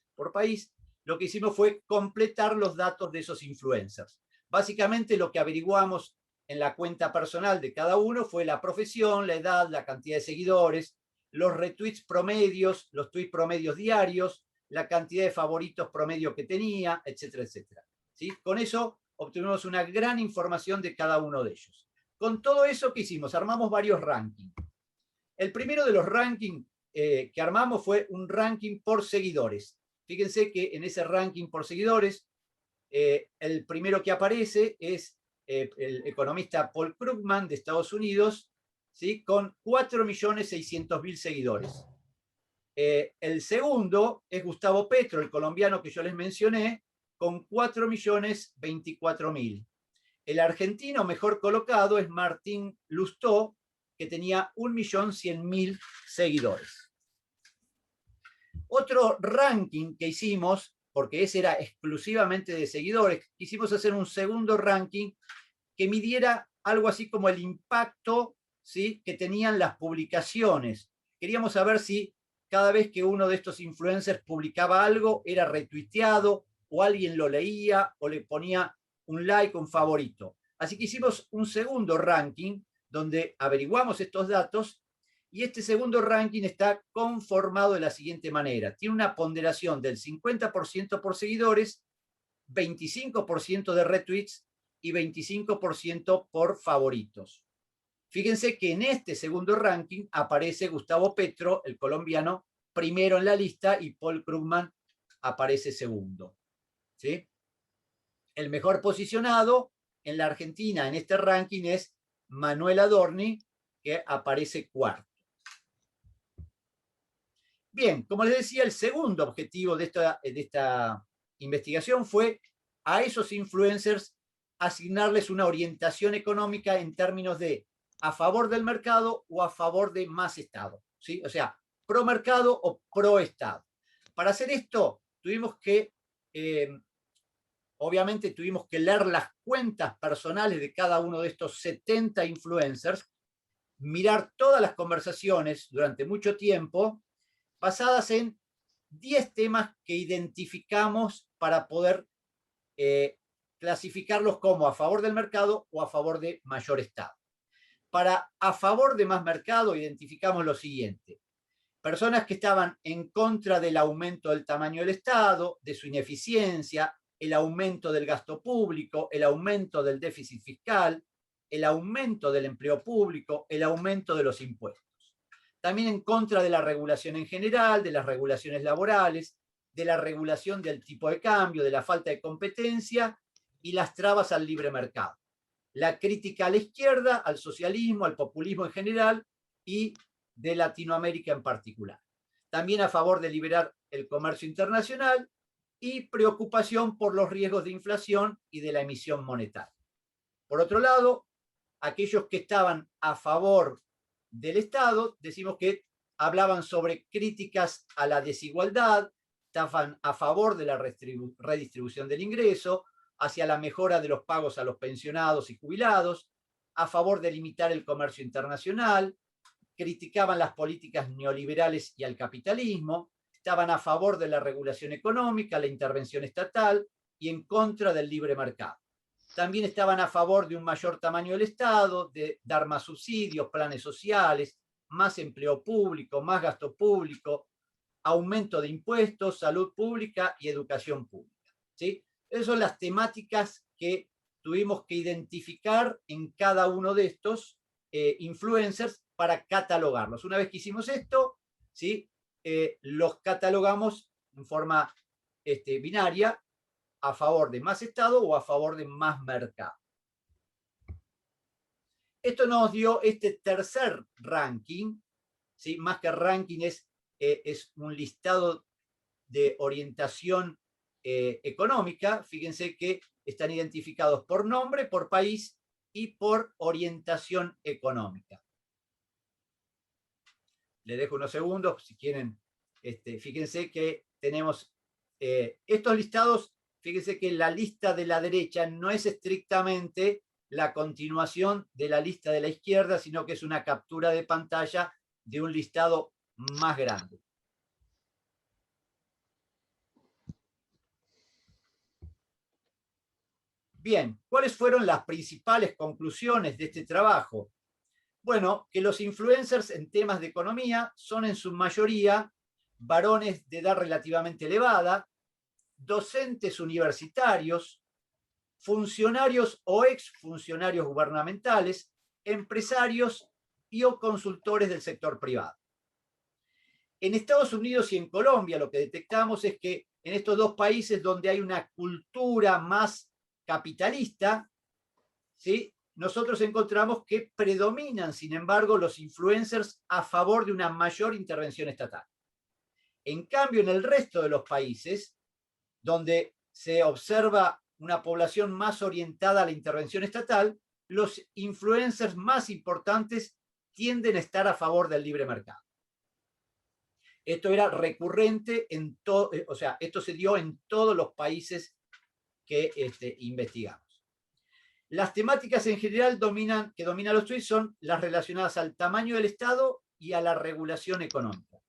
lo que hicimos fue completar los datos de esos influencers. Básicamente lo que averiguamos en la cuenta personal de cada uno fue la profesión, la edad, la cantidad de seguidores, los retweets promedios, los tweets promedios diarios, la cantidad de favoritos promedio que tenía, etcétera, etcétera. ¿Sí? Con eso obtuvimos una gran información de cada uno de ellos. Con todo eso, ¿qué hicimos? Armamos varios rankings. El primero de los rankings que armamos fue un ranking por seguidores. Fíjense que en ese ranking por seguidores, el primero que aparece es el economista Paul Krugman de Estados Unidos, ¿sí? Con 4.600.000 seguidores. El segundo es Gustavo Petro, el colombiano que yo les mencioné, con 4.024.000. El argentino mejor colocado es Martín Lustó, que tenía 1.100.000 seguidores. Otro ranking que hicimos, porque ese era exclusivamente de seguidores, quisimos hacer un segundo ranking que midiera algo así como el impacto, ¿sí?, que tenían las publicaciones. Queríamos saber si cada vez que uno de estos influencers publicaba algo, era retuiteado, o alguien lo leía, o le ponía un like, un favorito. Así que hicimos un segundo ranking, donde averiguamos estos datos, y este segundo ranking está conformado de la siguiente manera. Tiene una ponderación del 50% por seguidores, 25% de retweets y 25% por favoritos. Fíjense que en este segundo ranking aparece Gustavo Petro, el colombiano, primero en la lista, y Paul Krugman aparece segundo. ¿Sí? El mejor posicionado en la Argentina en este ranking es Manuel Adorni, que aparece cuarto. Bien, como les decía, el segundo objetivo de esta investigación fue a esos influencers asignarles una orientación económica en términos de a favor del mercado o a favor de más Estado, ¿sí? O sea, pro mercado o pro Estado. Para hacer esto, obviamente tuvimos que leer las cuentas personales de cada uno de estos 70 influencers, mirar todas las conversaciones durante mucho tiempo, basadas en 10 temas que identificamos para poder clasificarlos como a favor del mercado o a favor de mayor Estado. Para a favor de más mercado identificamos lo siguiente: personas que estaban en contra del aumento del tamaño del Estado, de su ineficiencia, el aumento del gasto público, el aumento del déficit fiscal, el aumento del empleo público, el aumento de los impuestos. También en contra de la regulación en general, de las regulaciones laborales, de la regulación del tipo de cambio, de la falta de competencia y las trabas al libre mercado. La crítica a la izquierda, al socialismo, al populismo en general y de Latinoamérica en particular. También a favor de liberar el comercio internacional y preocupación por los riesgos de inflación y de la emisión monetaria. Por otro lado, aquellos que estaban a favor del Estado, decimos que hablaban sobre críticas a la desigualdad, estaban a favor de la redistribución del ingreso, hacia la mejora de los pagos a los pensionados y jubilados, a favor de limitar el comercio internacional, criticaban las políticas neoliberales y al capitalismo, estaban a favor de la regulación económica, la intervención estatal y en contra del libre mercado. También estaban a favor de un mayor tamaño del Estado, de dar más subsidios, planes sociales, más empleo público, más gasto público, aumento de impuestos, salud pública y educación pública. ¿Sí? Esas son las temáticas que tuvimos que identificar en cada uno de estos influencers para catalogarlos. Una vez que hicimos esto, ¿sí? Los catalogamos en forma binaria, a favor de más Estado o a favor de más mercado. Esto nos dio este tercer ranking, ¿sí? Más que ranking es un listado de orientación económica. Fíjense que están identificados por nombre, por país y por orientación económica. Les dejo unos segundos si quieren. Fíjense que tenemos estos listados. Fíjense que la lista de la derecha no es estrictamente la continuación de la lista de la izquierda, sino que es una captura de pantalla de un listado más grande. Bien, ¿cuáles fueron las principales conclusiones de este trabajo? Bueno, que los influencers en temas de economía son en su mayoría varones de edad relativamente elevada, docentes universitarios, funcionarios o exfuncionarios gubernamentales, empresarios y o consultores del sector privado. En Estados Unidos y en Colombia lo que detectamos es que en estos dos países donde hay una cultura más capitalista, ¿sí? Nosotros encontramos que predominan, sin embargo, los influencers a favor de una mayor intervención estatal. En cambio, en el resto de los países, donde se observa una población más orientada a la intervención estatal, los influencers más importantes tienden a estar a favor del libre mercado. Esto era recurrente en todo, o sea, esto se dio en todos los países que investigamos. Las temáticas en general que dominan los tweets son las relacionadas al tamaño del Estado y a la regulación económica.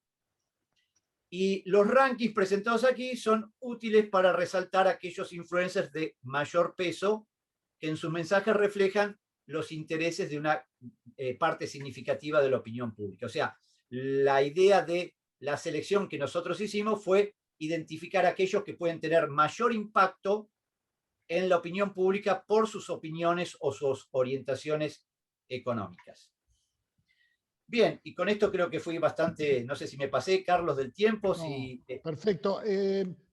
Y los rankings presentados aquí son útiles para resaltar a aquellos influencers de mayor peso que en sus mensajes reflejan los intereses de una parte significativa de la opinión pública. O sea, la idea de la selección que nosotros hicimos fue identificar a aquellos que pueden tener mayor impacto en la opinión pública por sus opiniones o sus orientaciones económicas. Bien, y con esto creo que fui bastante, no sé si me pasé, Carlos, del tiempo. No, si... Perfecto.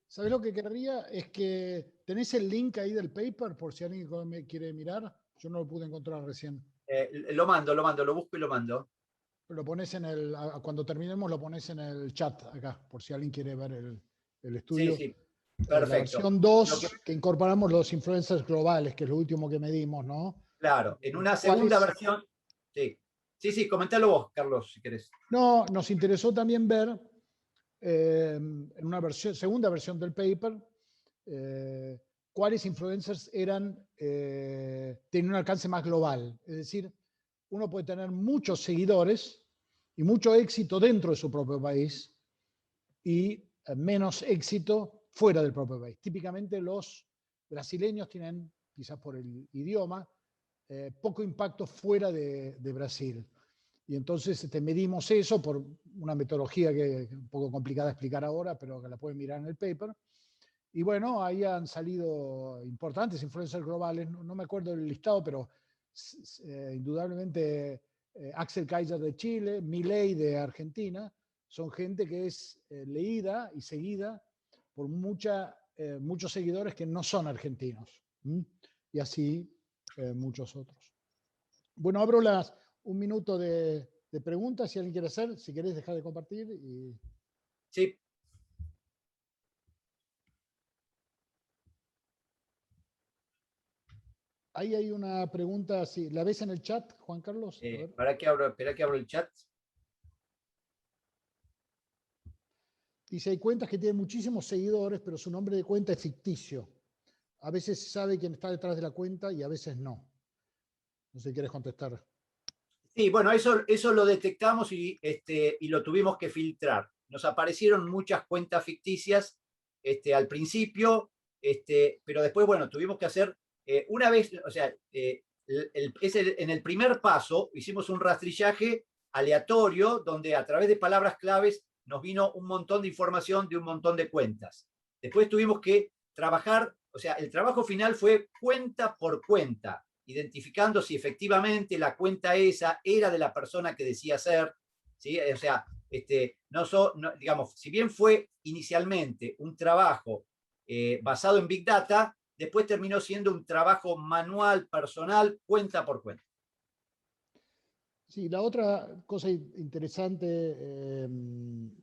¿Sabés lo que querría? Es que tenés el link ahí del paper por si alguien me quiere mirar. Yo no lo pude encontrar recién. Lo mando, lo busco y lo mando. Lo pones en cuando terminemos lo pones en el chat acá, por si alguien quiere ver el estudio. Sí, perfecto. La versión 2, que incorporamos los influencers globales, que es lo último que medimos, ¿no? Claro, en una segunda versión. Sí, comentalo vos, Carlos, si querés. No, nos interesó también ver en una segunda versión del paper cuáles influencers tenían un alcance más global. Es decir, uno puede tener muchos seguidores y mucho éxito dentro de su propio país y menos éxito fuera del propio país. Típicamente los brasileños tienen, quizás por el idioma, poco impacto fuera de Brasil. Y entonces medimos eso por una metodología que es un poco complicada de explicar ahora, pero que la pueden mirar en el paper. Y bueno, ahí han salido importantes influencers globales, no me acuerdo del listado, pero indudablemente Axel Kaiser de Chile, Milei de Argentina, son gente que es leída y seguida por muchos seguidores que no son argentinos. Y así muchos otros. Bueno, abro un minuto de preguntas, si alguien quiere hacer, si querés dejar de compartir. Sí. Ahí hay una pregunta, sí. ¿La ves en el chat, Juan Carlos? Espera que abro el chat. Dice, hay cuentas que tienen muchísimos seguidores, pero su nombre de cuenta es ficticio. A veces se sabe quién está detrás de la cuenta y a veces no. No sé si quieres contestar. Sí, bueno, eso lo detectamos y lo tuvimos que filtrar. Nos aparecieron muchas cuentas ficticias al principio, pero después, bueno, tuvimos que hacer una vez, o sea, en el primer paso hicimos un rastrillaje aleatorio donde a través de palabras claves nos vino un montón de información de un montón de cuentas. Después tuvimos que trabajar, o sea, el trabajo final fue cuenta por cuenta, identificando si efectivamente la cuenta esa era de la persona que decía ser, ¿sí? O sea, digamos, si bien fue inicialmente un trabajo basado en Big Data, después terminó siendo un trabajo manual, personal, cuenta por cuenta. Sí, la otra cosa interesante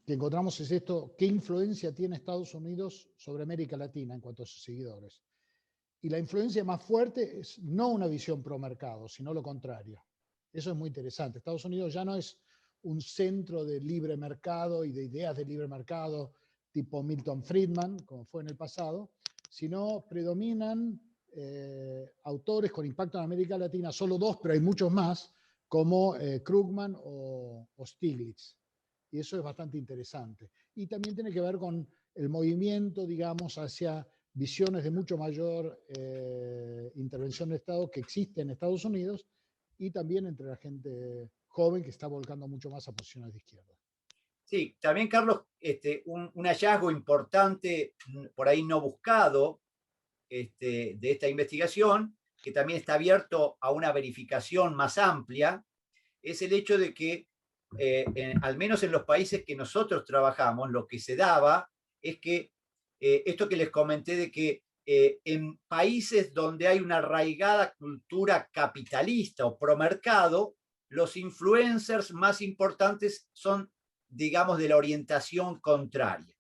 que encontramos es esto: ¿qué influencia tiene Estados Unidos sobre América Latina en cuanto a sus seguidores? Y la influencia más fuerte es no una visión pro mercado, sino lo contrario. Eso es muy interesante. Estados Unidos ya no es un centro de libre mercado y de ideas de libre mercado tipo Milton Friedman, como fue en el pasado, sino predominan autores con impacto en América Latina, solo dos, pero hay muchos más, como Krugman o Stiglitz. Y eso es bastante interesante. Y también tiene que ver con el movimiento, digamos, hacia visiones de mucho mayor intervención del Estado que existe en Estados Unidos y también entre la gente joven que está volcando mucho más a posiciones de izquierda. Sí, también, Carlos, un hallazgo importante, por ahí no buscado, de esta investigación, que también está abierto a una verificación más amplia, es el hecho de que, al menos en los países que nosotros trabajamos, lo que se daba es que esto que les comenté de que en países donde hay una arraigada cultura capitalista o promercado, los influencers más importantes son, digamos, de la orientación contraria.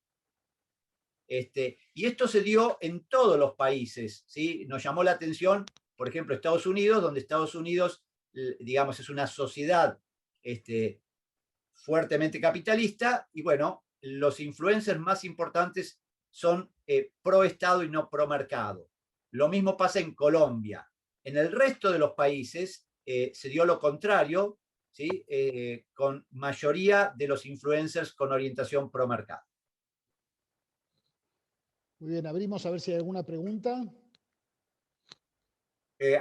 Y esto se dio en todos los países, ¿sí? Nos llamó la atención, por ejemplo, Estados Unidos, donde Estados Unidos, digamos, es una sociedad fuertemente capitalista, y bueno, los influencers más importantes son pro Estado y no pro mercado. Lo mismo pasa en Colombia. En el resto de los países se dio lo contrario, ¿sí? Con mayoría de los influencers con orientación pro mercado. Muy bien, abrimos a ver si hay alguna pregunta.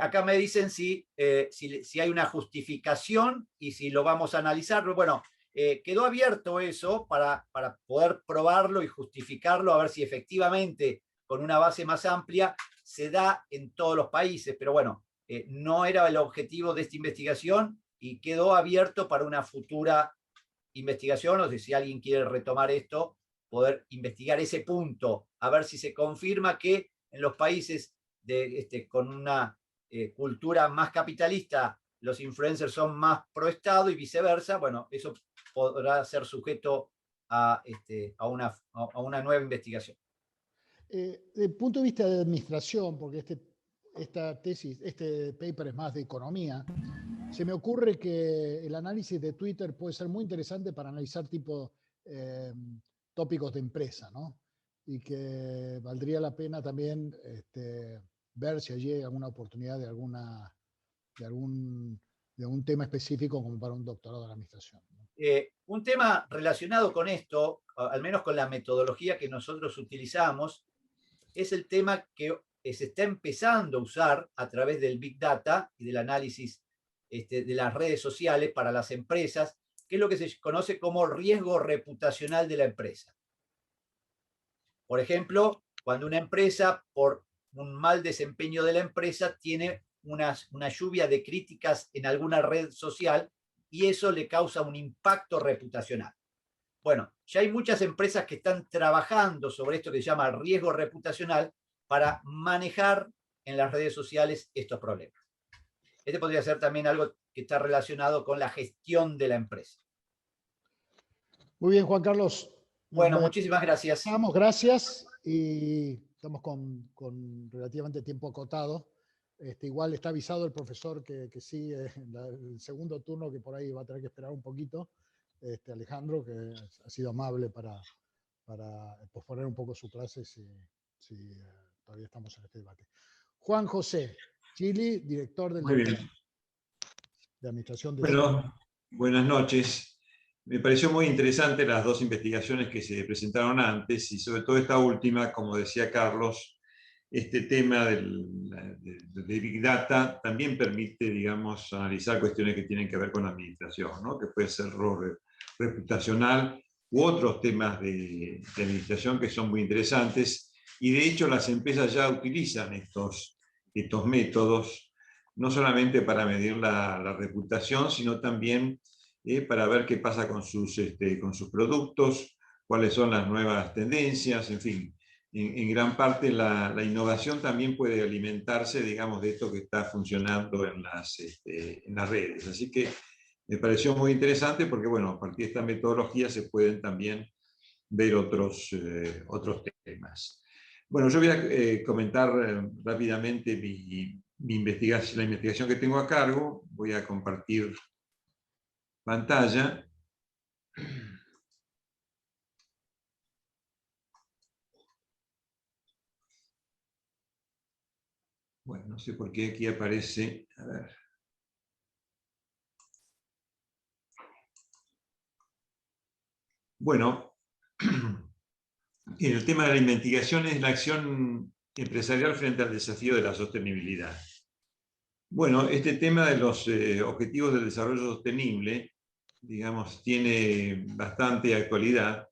Acá me dicen si hay una justificación y si lo vamos a analizar. Bueno, quedó abierto eso para poder probarlo y justificarlo, a ver si efectivamente con una base más amplia se da en todos los países. Pero bueno, no era el objetivo de esta investigación y quedó abierto para una futura investigación, o sea, si alguien quiere retomar esto, poder investigar ese punto, a ver si se confirma que en los países con una cultura más capitalista, los influencers son más pro Estado y viceversa. Bueno, eso podrá ser sujeto a una nueva investigación. Desde el punto de vista de administración, porque esta tesis, este paper es más de economía, se me ocurre que el análisis de Twitter puede ser muy interesante para analizar tópicos de empresa, ¿no? Y que valdría la pena también ver si allí hay alguna oportunidad de algún tema específico como para un doctorado en administración, ¿no? Un tema relacionado con esto, al menos con la metodología que nosotros utilizamos, es el tema que se está empezando a usar a través del Big Data y del análisis de las redes sociales para las empresas, que es lo que se conoce como riesgo reputacional de la empresa. Por ejemplo, cuando una empresa, por un mal desempeño de la empresa, tiene una lluvia de críticas en alguna red social y eso le causa un impacto reputacional. Bueno, ya hay muchas empresas que están trabajando sobre esto que se llama riesgo reputacional para manejar en las redes sociales estos problemas. Este podría ser también algo que está relacionado con la gestión de la empresa. Muy bien, Juan Carlos. Bueno, muchísimas gracias. Gracias, y estamos con relativamente tiempo acotado. Igual está avisado el profesor que sigue el segundo turno, que por ahí va a tener que esperar un poquito. Alejandro, que ha sido amable para posponer un poco su clase si todavía estamos en este debate. Juan José Chili, director del doctorado de Administración de Bueno, buenas noches. Me pareció muy interesante las dos investigaciones que se presentaron antes y sobre todo esta última, como decía Carlos, este tema de Big Data también permite, digamos, analizar cuestiones que tienen que ver con la administración, ¿no? Que puede ser error reputacional u otros temas de administración que son muy interesantes, y de hecho las empresas ya utilizan estos métodos, no solamente para medir la reputación, sino también para ver qué pasa con sus productos, cuáles son las nuevas tendencias, en fin. En gran parte la innovación también puede alimentarse, digamos, de esto que está funcionando en las redes. Así que me pareció muy interesante porque, bueno, a partir de esta metodología se pueden también ver otros temas. Bueno, yo voy a comentar rápidamente la investigación que tengo a cargo. Voy a compartir pantalla. Bueno, no sé por qué aquí aparece. A ver. Bueno, el tema de la investigación es la acción empresarial frente al desafío de la sostenibilidad. Bueno, este tema de los objetivos del desarrollo sostenible, digamos, tiene bastante actualidad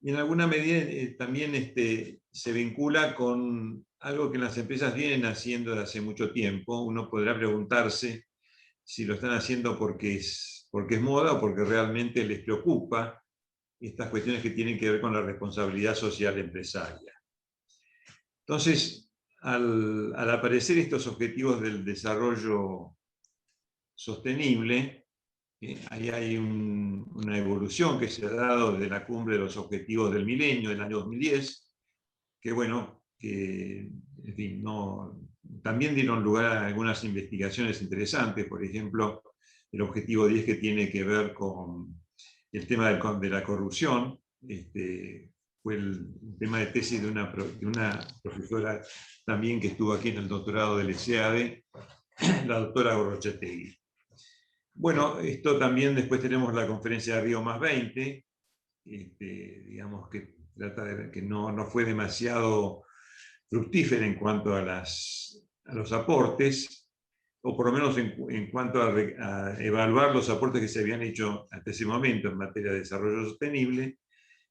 y en alguna medida también se vincula con algo que las empresas vienen haciendo desde hace mucho tiempo. Uno podrá preguntarse si lo están haciendo porque es moda o porque realmente les preocupa estas cuestiones que tienen que ver con la responsabilidad social empresaria. Entonces, al aparecer estos objetivos del desarrollo sostenible, ahí hay una evolución que se ha dado desde la cumbre de los objetivos del milenio del año 2010, que bueno, que en fin, también dieron lugar a algunas investigaciones interesantes, por ejemplo, el objetivo 10 que tiene que ver con el tema de la corrupción, fue el tema de tesis de una profesora también que estuvo aquí en el doctorado del SEADE, la doctora Gorrochategui. Bueno, esto también después tenemos la conferencia de Río +20, digamos que trata de que no fue demasiado fructífera en cuanto a los aportes, o por lo menos en cuanto a evaluar los aportes que se habían hecho hasta ese momento en materia de desarrollo sostenible.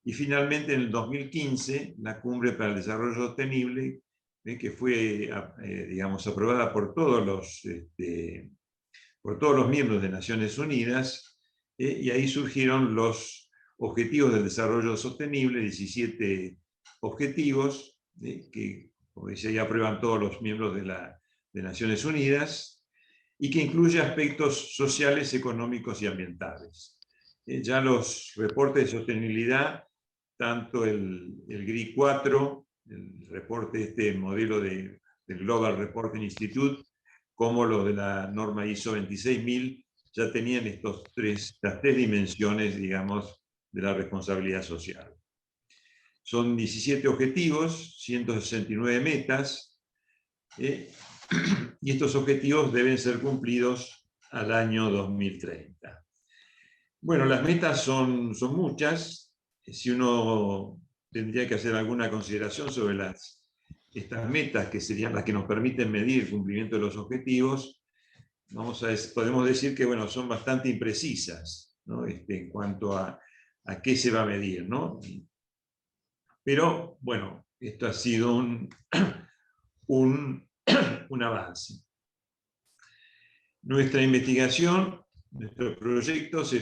Y finalmente en el 2015, la Cumbre para el Desarrollo Sostenible, que fue digamos, aprobada por todos los miembros de Naciones Unidas, y ahí surgieron los Objetivos del Desarrollo Sostenible, 17 objetivos, que, como decía, ya aprueban todos los miembros de Naciones Unidas, y que incluye aspectos sociales, económicos y ambientales. Ya los reportes de sostenibilidad, tanto el GRI 4, el reporte, modelo del Global Reporting Institute, como lo de la norma ISO 26000, ya tenían estas tres dimensiones, digamos, de la responsabilidad social. Son 17 objetivos, 169 metas, y estos objetivos deben ser cumplidos al año 2030. Bueno, las metas son muchas. Si uno tendría que hacer alguna consideración sobre estas metas, que serían las que nos permiten medir el cumplimiento de los objetivos, podemos decir que bueno, son bastante imprecisas, ¿no? En cuanto a qué se va a medir, ¿no? Pero bueno, esto ha sido un avance. Nuestra investigación, nuestro proyecto se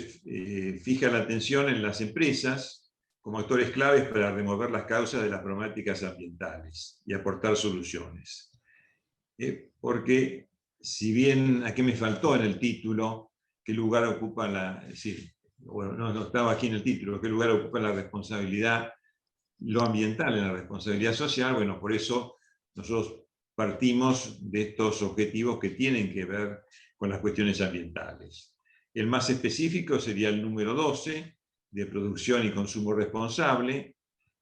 fija la atención en las empresas como actores claves para remover las causas de las problemáticas ambientales y aportar soluciones. Porque, si bien aquí me faltó en el título, qué lugar ocupa no estaba aquí en el título, qué lugar ocupa la responsabilidad, lo ambiental en la responsabilidad social, bueno, por eso nosotros partimos de estos objetivos que tienen que ver con las cuestiones ambientales. El más específico sería el número 12, de producción y consumo responsable,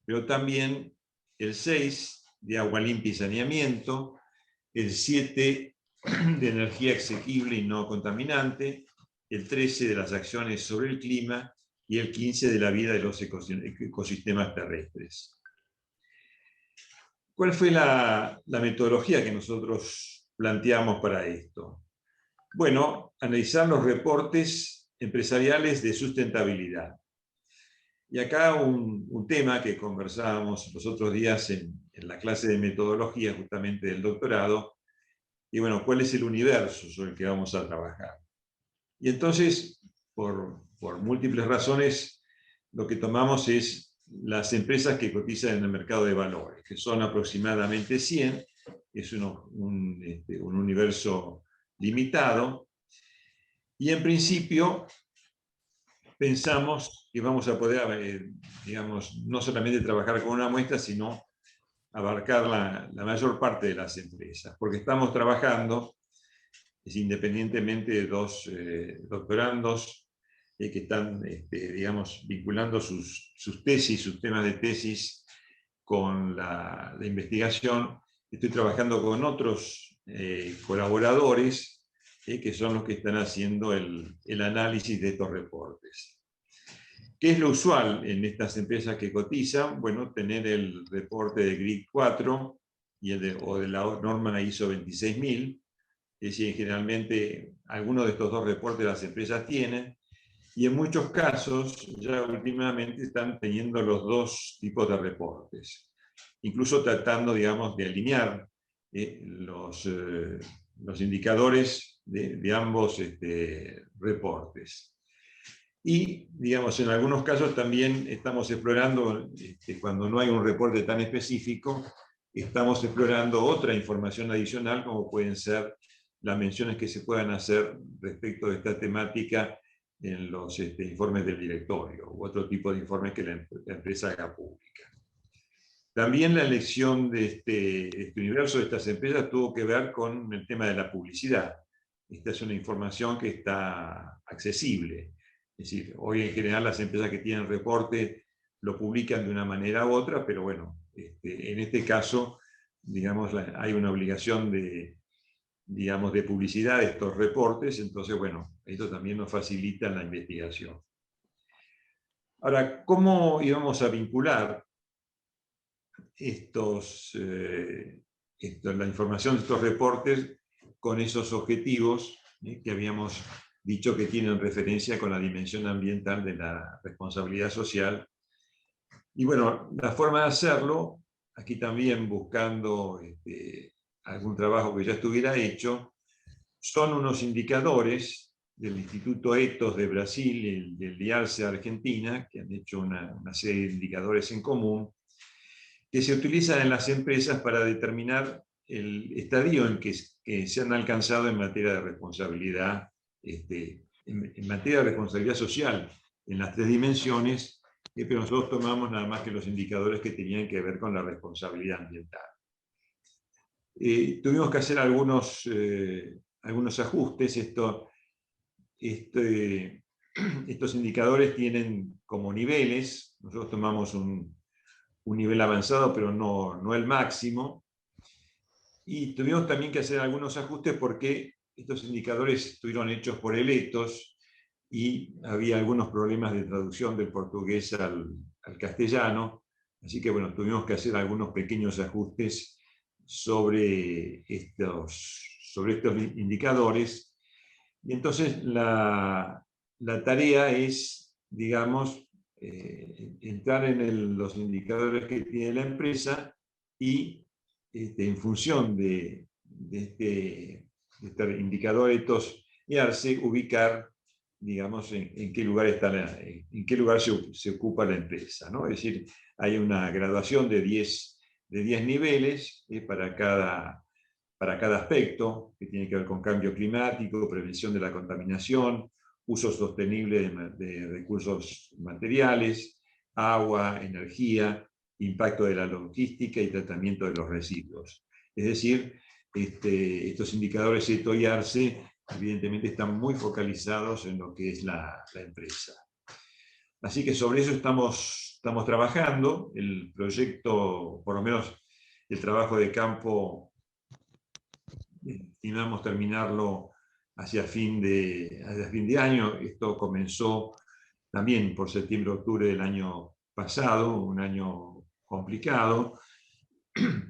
pero también el 6, de agua limpia y saneamiento, el 7, de energía asequible y no contaminante, el 13, de las acciones sobre el clima, y el 15, de la vida de los ecosistemas terrestres. ¿Cuál fue la metodología que nosotros planteamos para esto? Bueno, analizar los reportes empresariales de sustentabilidad. Y acá un tema que conversábamos los otros días en la clase de metodología justamente del doctorado, y bueno, ¿cuál es el universo sobre el que vamos a trabajar? Y entonces, por múltiples razones, lo que tomamos es las empresas que cotizan en el mercado de valores, que son aproximadamente 100, es un universo limitado, y en principio pensamos que vamos a poder, digamos, no solamente trabajar con una muestra, sino abarcar la mayor parte de las empresas, porque estamos trabajando independientemente de dos doctorandos que están, digamos, vinculando sus tesis, sus temas de tesis con la investigación. Estoy trabajando con otros colaboradores que son los que están haciendo el análisis de estos reportes. ¿Qué es lo usual en estas empresas que cotizan? Bueno, tener el reporte de GRI 4 o de la norma ISO 26000. Es decir, generalmente algunos de estos dos reportes las empresas tienen, y en muchos casos ya últimamente están teniendo los dos tipos de reportes, incluso tratando, digamos, de alinear los indicadores de ambos reportes. Y, digamos, en algunos casos también estamos explorando, cuando no hay un reporte tan específico, estamos explorando otra información adicional, como pueden ser las menciones que se puedan hacer respecto de esta temática en los informes del directorio, u otro tipo de informes que la empresa haga pública. También la elección de este universo de estas empresas tuvo que ver con el tema de la publicidad. Esta es una información que está accesible. Es decir, hoy en general las empresas que tienen reporte lo publican de una manera u otra, pero bueno, en este caso, digamos, hay una obligación de publicidad de estos reportes, entonces, bueno, esto también nos facilita la investigación. Ahora, ¿cómo íbamos a vincular la información de estos reportes con esos objetivos que habíamos dicho que tienen referencia con la dimensión ambiental de la responsabilidad social? Y bueno, la forma de hacerlo, aquí también buscando algún trabajo que ya estuviera hecho, son unos indicadores del Instituto Ethos de Brasil y del IARCE de Argentina, que han hecho una serie de indicadores en común, que se utilizan en las empresas para determinar el estadio en que se han alcanzado en materia de responsabilidad, en materia de responsabilidad social, en las 3 dimensiones, pero nosotros tomamos nada más que los indicadores que tenían que ver con la responsabilidad ambiental. Tuvimos que hacer algunos ajustes. Estos indicadores tienen como niveles. Nosotros tomamos un nivel avanzado, pero no el máximo. Y tuvimos también que hacer algunos ajustes porque estos indicadores estuvieron hechos por el Ethos y había algunos problemas de traducción del portugués al castellano. Así que bueno, tuvimos que hacer algunos pequeños ajustes sobre estos indicadores. Y entonces la tarea es, digamos, entrar en los indicadores que tiene la empresa y en función de este indicador Ethos IARCE, ubicar, digamos, en qué lugar se ocupa la empresa, ¿no? Es decir, hay una graduación de 10 niveles para cada aspecto, que tiene que ver con cambio climático, prevención de la contaminación, uso sostenible de recursos materiales, agua, energía, impacto de la logística y tratamiento de los residuos. Es decir, estos indicadores Ethos y IARCE evidentemente están muy focalizados en lo que es la empresa. Así que sobre eso estamos trabajando. El proyecto, por lo menos el trabajo de campo, estimamos terminarlo hacia fin de año. Esto comenzó también por septiembre-octubre del año pasado, un año complicado,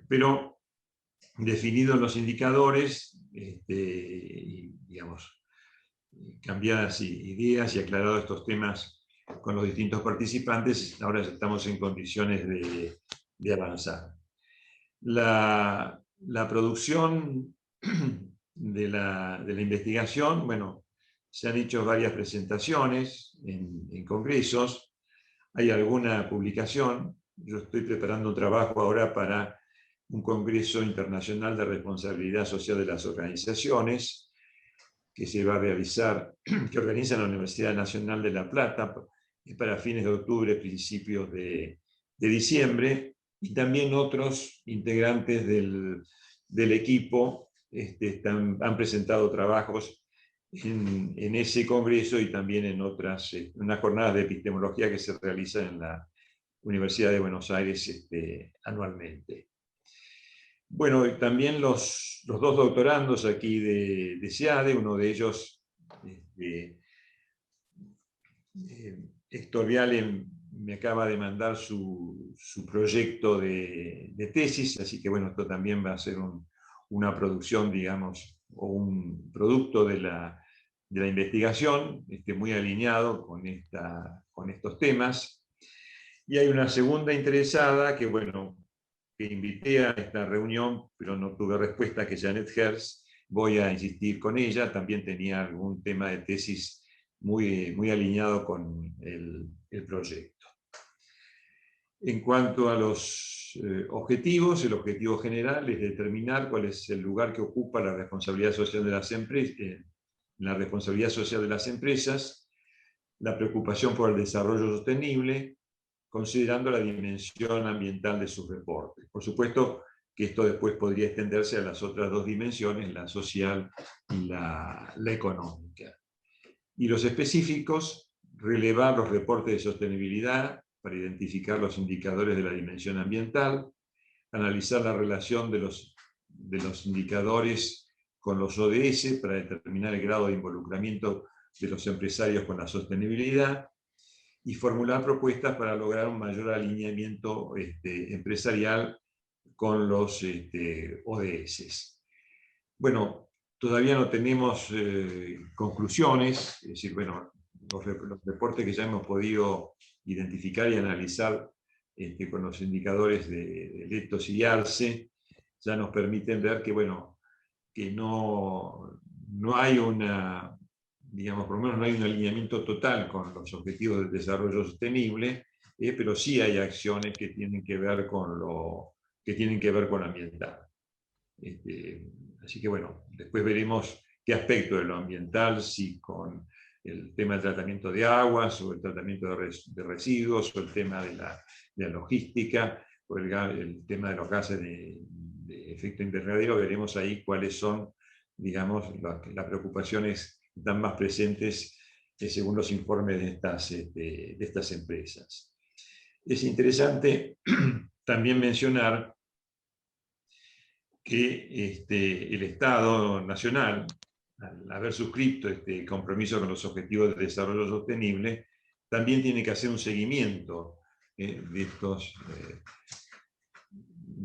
pero definidos los indicadores, digamos, cambiadas ideas y aclarados estos temas con los distintos participantes, ahora estamos en condiciones de avanzar. La producción de la investigación, bueno, se han hecho varias presentaciones en congresos, hay alguna publicación. Yo estoy preparando un trabajo ahora para un Congreso Internacional de Responsabilidad Social de las Organizaciones, que se va a realizar, que organiza la Universidad Nacional de La Plata, para fines de octubre, principios de diciembre, y también otros integrantes del equipo han presentado trabajos en ese congreso y también en unas jornadas de epistemología que se realizan en la Universidad de Buenos Aires anualmente. Bueno, y también los 2 doctorandos aquí de SEADE, uno de ellos, Héctor Viale, me acaba de mandar su proyecto de tesis, así que bueno, esto también va a ser una producción, digamos, o un producto de la investigación, muy alineado con estos temas. Y hay una segunda interesada que, bueno, que invité a esta reunión, pero no tuve respuesta, que es Janet Herz. Voy a insistir con ella, también tenía algún tema de tesis muy alineado con el proyecto. En cuanto a los objetivos, el objetivo general es determinar cuál es el lugar que ocupa la responsabilidad social de las empresas, la responsabilidad social de las empresas, la preocupación por el desarrollo sostenible, considerando la dimensión ambiental de sus reportes. Por supuesto que esto después podría extenderse a las otras dos dimensiones, la social y la económica. Y los específicos, relevar los reportes de sostenibilidad para identificar los indicadores de la dimensión ambiental, analizar la relación de los indicadores con los ODS para determinar el grado de involucramiento de los empresarios con la sostenibilidad, y formular propuestas para lograr un mayor alineamiento empresarial con los ODS. Bueno, todavía no tenemos conclusiones, es decir, bueno, los reportes que ya hemos podido identificar y analizar con los indicadores de Ethos y ARCE ya nos permiten ver que, bueno, que no hay una, digamos, por lo menos no hay un alineamiento total con los objetivos del desarrollo sostenible, pero sí hay acciones que tienen que ver con lo ambiental. Así que bueno, después veremos qué aspecto de lo ambiental, si con el tema del tratamiento de aguas, o el tratamiento de residuos, o el tema de la logística, o el tema de los gases de efecto invernadero. Veremos ahí cuáles son, digamos, las preocupaciones que están más presentes según los informes de estas empresas. Es interesante también mencionar que el Estado Nacional, al haber suscrito este compromiso con los Objetivos de Desarrollo Sostenible, también tiene que hacer un seguimiento de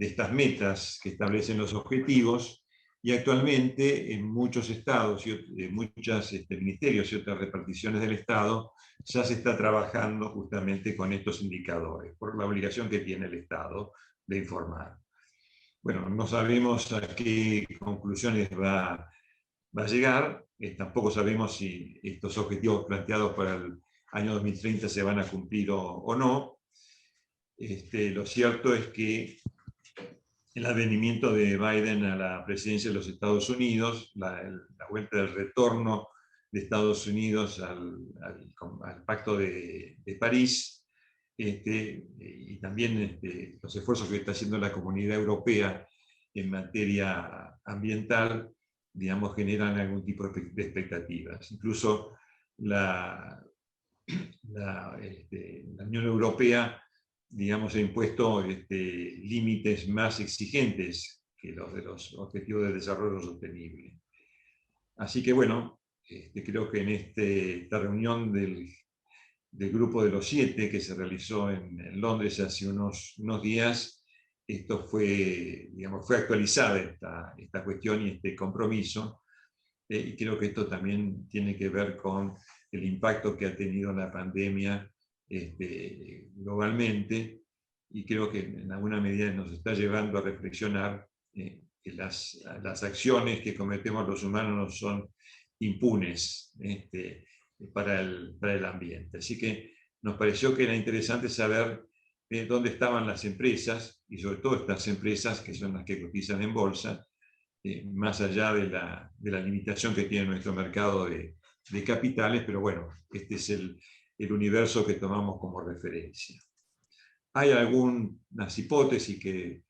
estas metas que establecen los objetivos, y actualmente en muchos estados, muchos ministerios y otras reparticiones del Estado, ya se está trabajando justamente con estos indicadores, por la obligación que tiene el Estado de informar. Bueno, no sabemos a qué conclusiones va a llegar, tampoco sabemos si estos objetivos planteados para el año 2030 se van a cumplir o no. Lo cierto es que el advenimiento de Biden a la presidencia de los Estados Unidos, la vuelta del retorno de Estados Unidos al Pacto de París, y también los esfuerzos que está haciendo la Comunidad Europea en materia ambiental, digamos, generan algún tipo de expectativas. Incluso la Unión Europea, digamos, ha impuesto límites más exigentes que los de los Objetivos de Desarrollo Sostenible. Así que bueno, creo que en esta reunión del Grupo de los 7 que se realizó en Londres hace unos días, esto fue actualizada esta cuestión y este compromiso, y creo que esto también tiene que ver con el impacto que ha tenido la pandemia globalmente, y creo que en alguna medida nos está llevando a reflexionar que las acciones que cometemos los humanos no son impunes para el ambiente. Así que nos pareció que era interesante saber dónde estaban las empresas, y sobre todo estas empresas que son las que cotizan en bolsa, más allá de la limitación que tiene nuestro mercado de capitales, pero bueno, este es el universo que tomamos como referencia. Hay algunas hipótesis que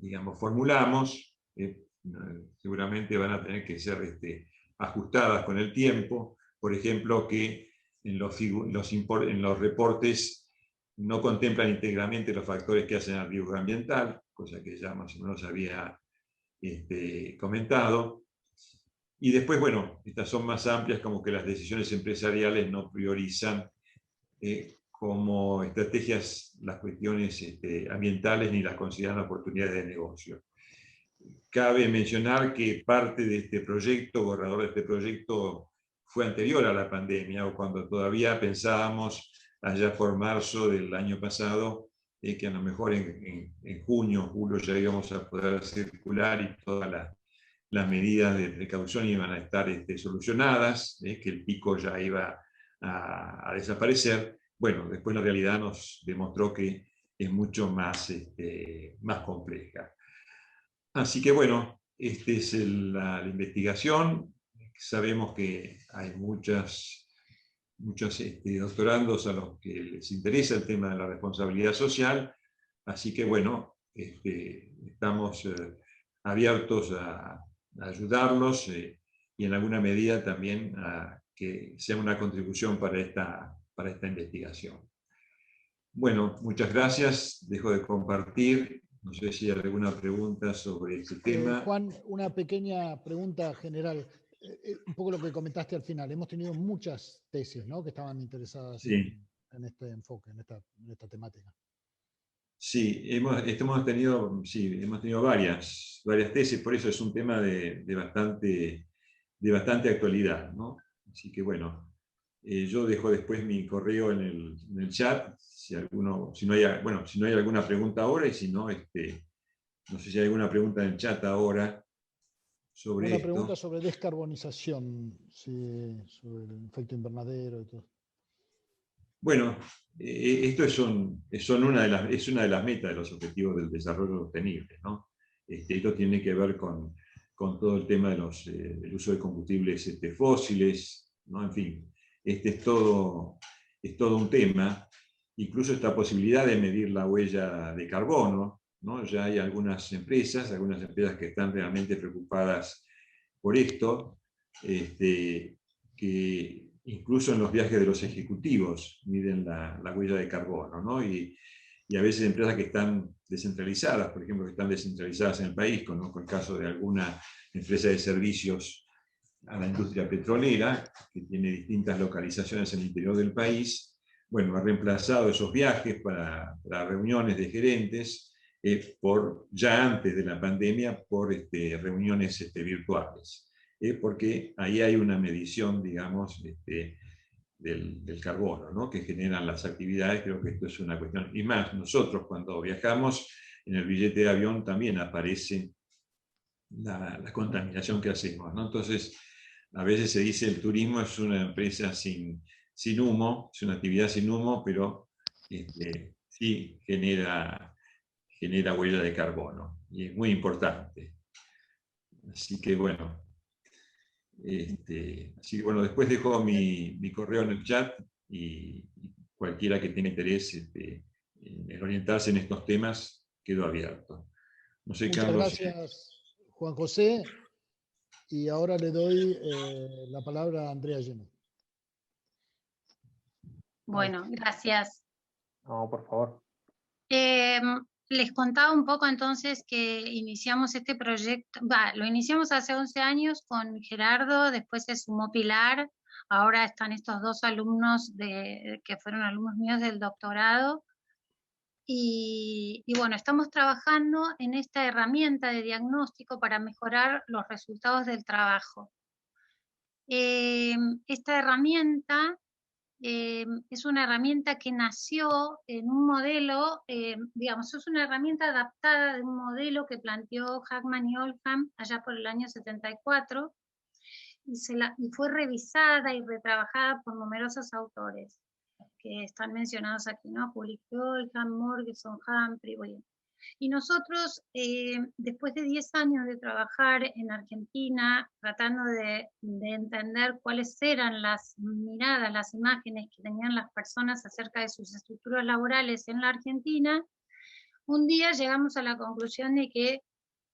digamos, formulamos, seguramente van a tener que ser ajustadas con el tiempo. Por ejemplo, que en los reportes no contemplan íntegramente los factores que hacen al riesgo ambiental, cosa que ya más o menos había comentado. Y después, bueno, estas son más amplias, como que las decisiones empresariales no priorizan como estrategias las cuestiones ambientales ni las consideran oportunidades de negocio. Cabe mencionar que parte de este proyecto, borrador de este proyecto, fue anterior a la pandemia, o cuando todavía pensábamos, allá por marzo del año pasado, que a lo mejor en junio, julio ya íbamos a poder circular y todas las medidas de precaución iban a estar solucionadas, que el pico ya iba a desaparecer, bueno, después la realidad nos demostró que es mucho más, más compleja. Así que bueno, esta es la investigación. Sabemos que hay muchos doctorandos a los que les interesa el tema de la responsabilidad social, así que bueno, estamos abiertos a ayudarlos y en alguna medida también a que sea una contribución para esta investigación. Bueno, muchas gracias. Dejo de compartir. No sé si hay alguna pregunta sobre este tema. Juan, una pequeña pregunta general. Un poco lo que comentaste al final. Hemos tenido muchas tesis, ¿no?, que estaban interesadas Sí. en este enfoque, en esta temática. Sí, hemos tenido varias tesis, por eso es un tema de bastante actualidad, ¿no? Así que bueno, yo dejo después mi correo en el chat, si no hay alguna pregunta ahora, y si no, no sé si hay alguna pregunta en el chat ahora sobre Una esto. pregunta sobre descarbonización, sobre el efecto invernadero y todo. Bueno, esto es una de las metas de los objetivos del desarrollo sostenible, ¿no? Esto tiene que ver con todo el tema del uso de combustibles fósiles, ¿no? En fin, es todo un tema. Incluso esta posibilidad de medir la huella de carbono, ¿no? Ya hay algunas empresas que están realmente preocupadas por esto, que incluso en los viajes de los ejecutivos miden la huella de carbono, ¿no? Y a veces empresas que están descentralizadas, por ejemplo, que están descentralizadas en el país, conozco el caso de alguna empresa de servicios a la industria petrolera, que tiene distintas localizaciones en el interior del país, bueno, ha reemplazado esos viajes para reuniones de gerentes, ya antes de la pandemia, por reuniones virtuales. Porque ahí hay una medición, digamos, del carbono, ¿no?, que generan las actividades. Creo que esto es una cuestión. Y más, nosotros cuando viajamos, en el billete de avión también aparece la contaminación que hacemos, ¿no? Entonces, a veces se dice el turismo es una empresa sin humo, es una actividad sin humo, pero sí genera huella de carbono, y es muy importante. Así que bueno, después dejo mi correo en el chat, y cualquiera que tenga interés en orientarse en estos temas, quedo abierto. No sé, Muchas Carlos. gracias, Juan José. Y ahora le doy la palabra a Andrea Lleno. Bueno, gracias. No, por favor. Les contaba un poco entonces que iniciamos este proyecto, lo iniciamos hace 11 años con Gerardo, después se sumó Pilar, ahora están estos dos alumnos que fueron alumnos míos del doctorado, y bueno, estamos trabajando en esta herramienta de diagnóstico para mejorar los resultados del trabajo. Esta herramienta es una herramienta que nació en un modelo, digamos, es una herramienta adaptada de un modelo que planteó Hackman y Oldham allá por el año 74, y fue revisada y retrabajada por numerosos autores que están mencionados aquí, ¿no? Publicó Oldham, Morgeson, Humphrey, bueno. Y nosotros, después de 10 años de trabajar en Argentina, tratando de entender cuáles eran las miradas, las imágenes que tenían las personas acerca de sus estructuras laborales en la Argentina, un día llegamos a la conclusión de que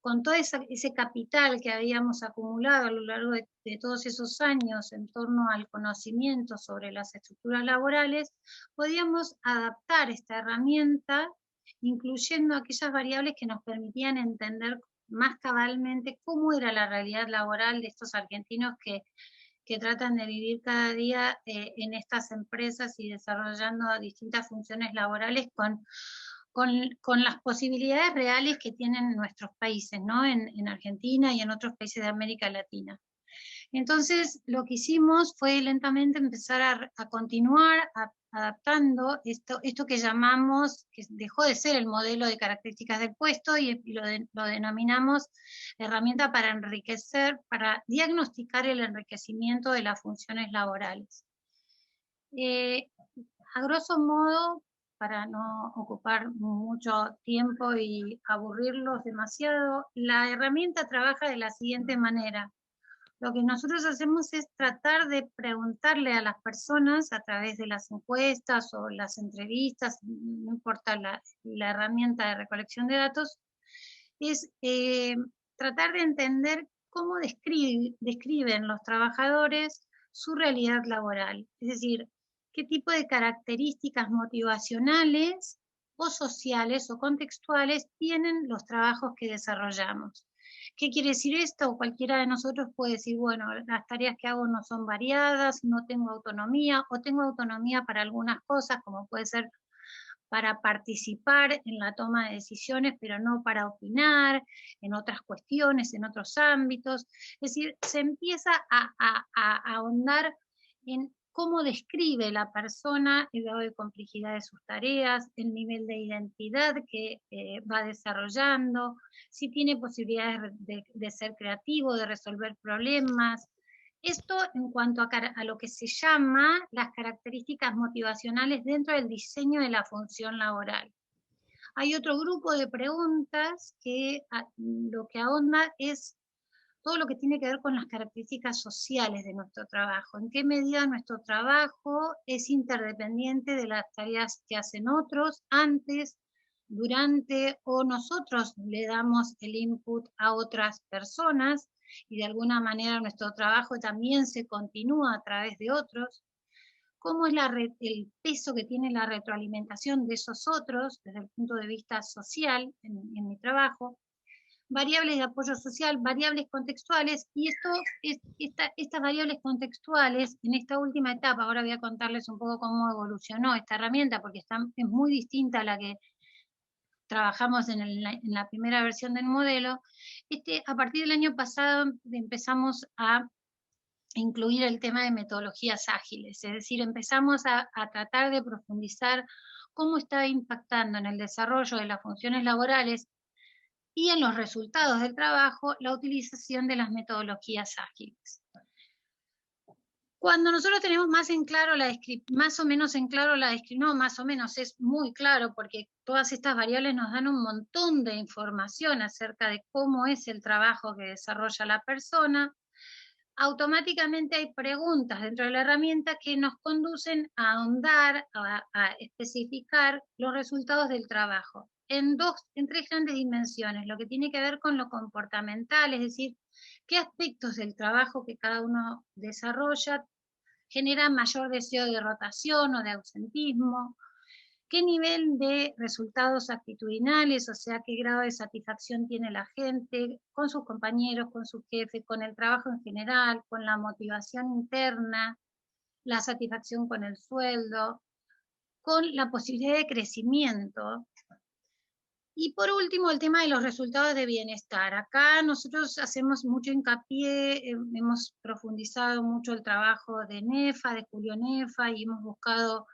con todo ese capital que habíamos acumulado a lo largo de todos esos años en torno al conocimiento sobre las estructuras laborales, podíamos adaptar esta herramienta incluyendo aquellas variables que nos permitían entender más cabalmente cómo era la realidad laboral de estos argentinos que tratan de vivir cada día en estas empresas y desarrollando distintas funciones laborales con las posibilidades reales que tienen nuestros países, ¿no? En Argentina y en otros países de América Latina. Entonces, lo que hicimos fue lentamente empezar a continuar adaptando esto que llamamos, que dejó de ser el modelo de características del puesto y lo denominamos herramienta para enriquecer, para diagnosticar el enriquecimiento de las funciones laborales. A grosso modo, para no ocupar mucho tiempo y aburrirlos demasiado, la herramienta trabaja de la siguiente manera. Lo que nosotros hacemos es tratar de preguntarle a las personas a través de las encuestas o las entrevistas, no importa la herramienta de recolección de datos, es tratar de entender cómo describen los trabajadores su realidad laboral. Es decir, qué tipo de características motivacionales o sociales o contextuales tienen los trabajos que desarrollamos. ¿Qué quiere decir esto? Cualquiera de nosotros puede decir, bueno, las tareas que hago no son variadas, no tengo autonomía, o tengo autonomía para algunas cosas, como puede ser para participar en la toma de decisiones, pero no para opinar en otras cuestiones, en otros ámbitos. Es decir, se empieza a ahondar en cómo describe la persona el grado de complejidad de sus tareas, el nivel de identidad que va desarrollando, si tiene posibilidades de ser creativo, de resolver problemas. Esto en cuanto a lo que se llama las características motivacionales dentro del diseño de la función laboral. Hay otro grupo de preguntas que lo que ahonda es todo lo que tiene que ver con las características sociales de nuestro trabajo. En qué medida nuestro trabajo es interdependiente de las tareas que hacen otros antes, durante, o nosotros le damos el input a otras personas y de alguna manera nuestro trabajo también se continúa a través de otros. ¿Cómo es el peso que tiene la retroalimentación de esos otros desde el punto de vista social en mi trabajo? Variables de apoyo social, variables contextuales, y estas variables contextuales, en esta última etapa, ahora voy a contarles un poco cómo evolucionó esta herramienta, porque es muy distinta a la que trabajamos en la primera versión del modelo. A partir del año pasado empezamos a incluir el tema de metodologías ágiles, es decir, empezamos a tratar de profundizar cómo está impactando en el desarrollo de las funciones laborales y en los resultados del trabajo la utilización de las metodologías ágiles. Cuando nosotros tenemos más en claro más o menos en claro la descripción, no, más o menos es muy claro, porque todas estas variables nos dan un montón de información acerca de cómo es el trabajo que desarrolla la persona, automáticamente hay preguntas dentro de la herramienta que nos conducen a ahondar, a especificar los resultados del trabajo en tres grandes dimensiones, lo que tiene que ver con lo comportamental, es decir, qué aspectos del trabajo que cada uno desarrolla generan mayor deseo de rotación o de ausentismo, qué nivel de resultados actitudinales, o sea, qué grado de satisfacción tiene la gente con sus compañeros, con su jefe, con el trabajo en general, con la motivación interna, la satisfacción con el sueldo, con la posibilidad de crecimiento. Y por último, el tema de los resultados de bienestar. Acá nosotros hacemos mucho hincapié, hemos profundizado mucho el trabajo de Nefa, de Julio Nefa, y hemos buscado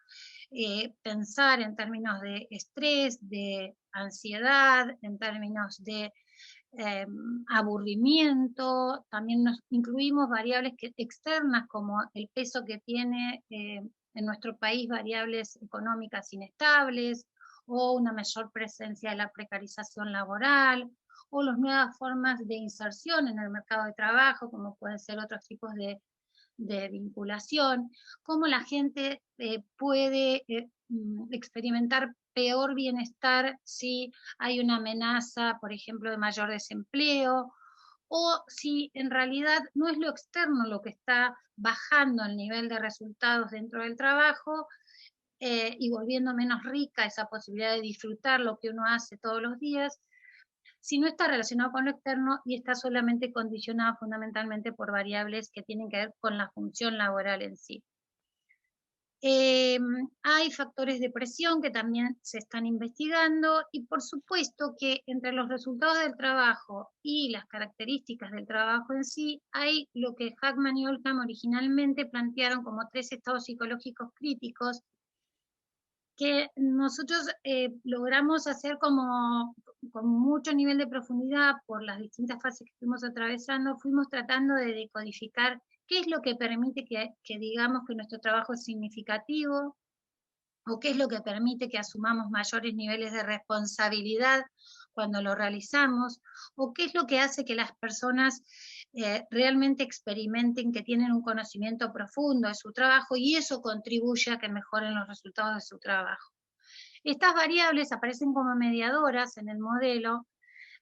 pensar en términos de estrés, de ansiedad, en términos de aburrimiento. También nos incluimos variables externas como el peso que tiene en nuestro país variables económicas inestables, o una mayor presencia de la precarización laboral, o las nuevas formas de inserción en el mercado de trabajo, como pueden ser otros tipos de vinculación, cómo la gente puede experimentar peor bienestar si hay una amenaza, por ejemplo, de mayor desempleo, o si en realidad no es lo externo lo que está bajando el nivel de resultados dentro del trabajo y volviendo menos rica esa posibilidad de disfrutar lo que uno hace todos los días, si no está relacionado con lo externo y está solamente condicionado fundamentalmente por variables que tienen que ver con la función laboral en sí. Hay factores de presión que también se están investigando, y por supuesto que entre los resultados del trabajo y las características del trabajo en sí, hay lo que Hackman y Oldham originalmente plantearon como 3 estados psicológicos críticos, que nosotros logramos hacer con mucho nivel de profundidad por las distintas fases que fuimos atravesando, fuimos tratando de decodificar qué es lo que permite que digamos que nuestro trabajo es significativo, o qué es lo que permite que asumamos mayores niveles de responsabilidad cuando lo realizamos, o qué es lo que hace que las personas realmente experimenten que tienen un conocimiento profundo de su trabajo y eso contribuye a que mejoren los resultados de su trabajo. Estas variables aparecen como mediadoras en el modelo,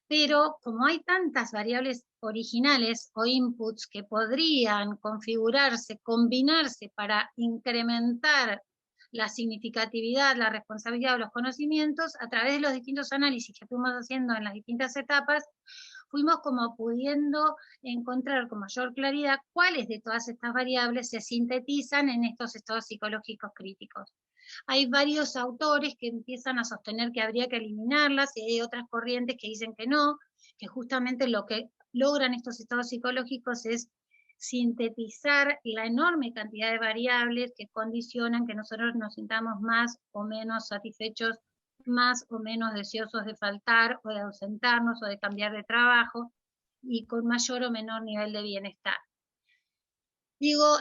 pero como hay tantas variables originales o inputs que podrían configurarse, combinarse para incrementar la significatividad, la responsabilidad o los conocimientos, a través de los distintos análisis que fuimos haciendo en las distintas etapas, fuimos como pudiendo encontrar con mayor claridad cuáles de todas estas variables se sintetizan en estos estados psicológicos críticos. Hay varios autores que empiezan a sostener que habría que eliminarlas, y hay otras corrientes que dicen que no, que justamente lo que logran estos estados psicológicos es sintetizar la enorme cantidad de variables que condicionan que nosotros nos sintamos más o menos satisfechos, más o menos deseosos de faltar o de ausentarnos o de cambiar de trabajo, y con mayor o menor nivel de bienestar. Digo,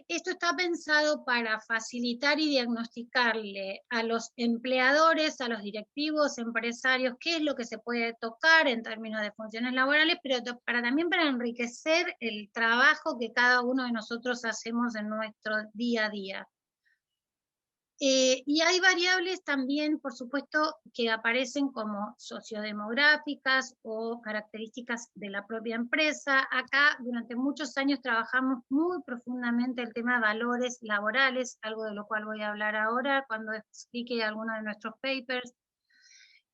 esto está pensado para facilitar y diagnosticarle a los empleadores, a los directivos, empresarios, qué es lo que se puede tocar en términos de funciones laborales, pero también para enriquecer el trabajo que cada uno de nosotros hacemos en nuestro día a día. Y hay variables también, por supuesto, que aparecen como sociodemográficas o características de la propia empresa. Acá durante muchos años trabajamos muy profundamente el tema de valores laborales, algo de lo cual voy a hablar ahora cuando explique alguno de nuestros papers.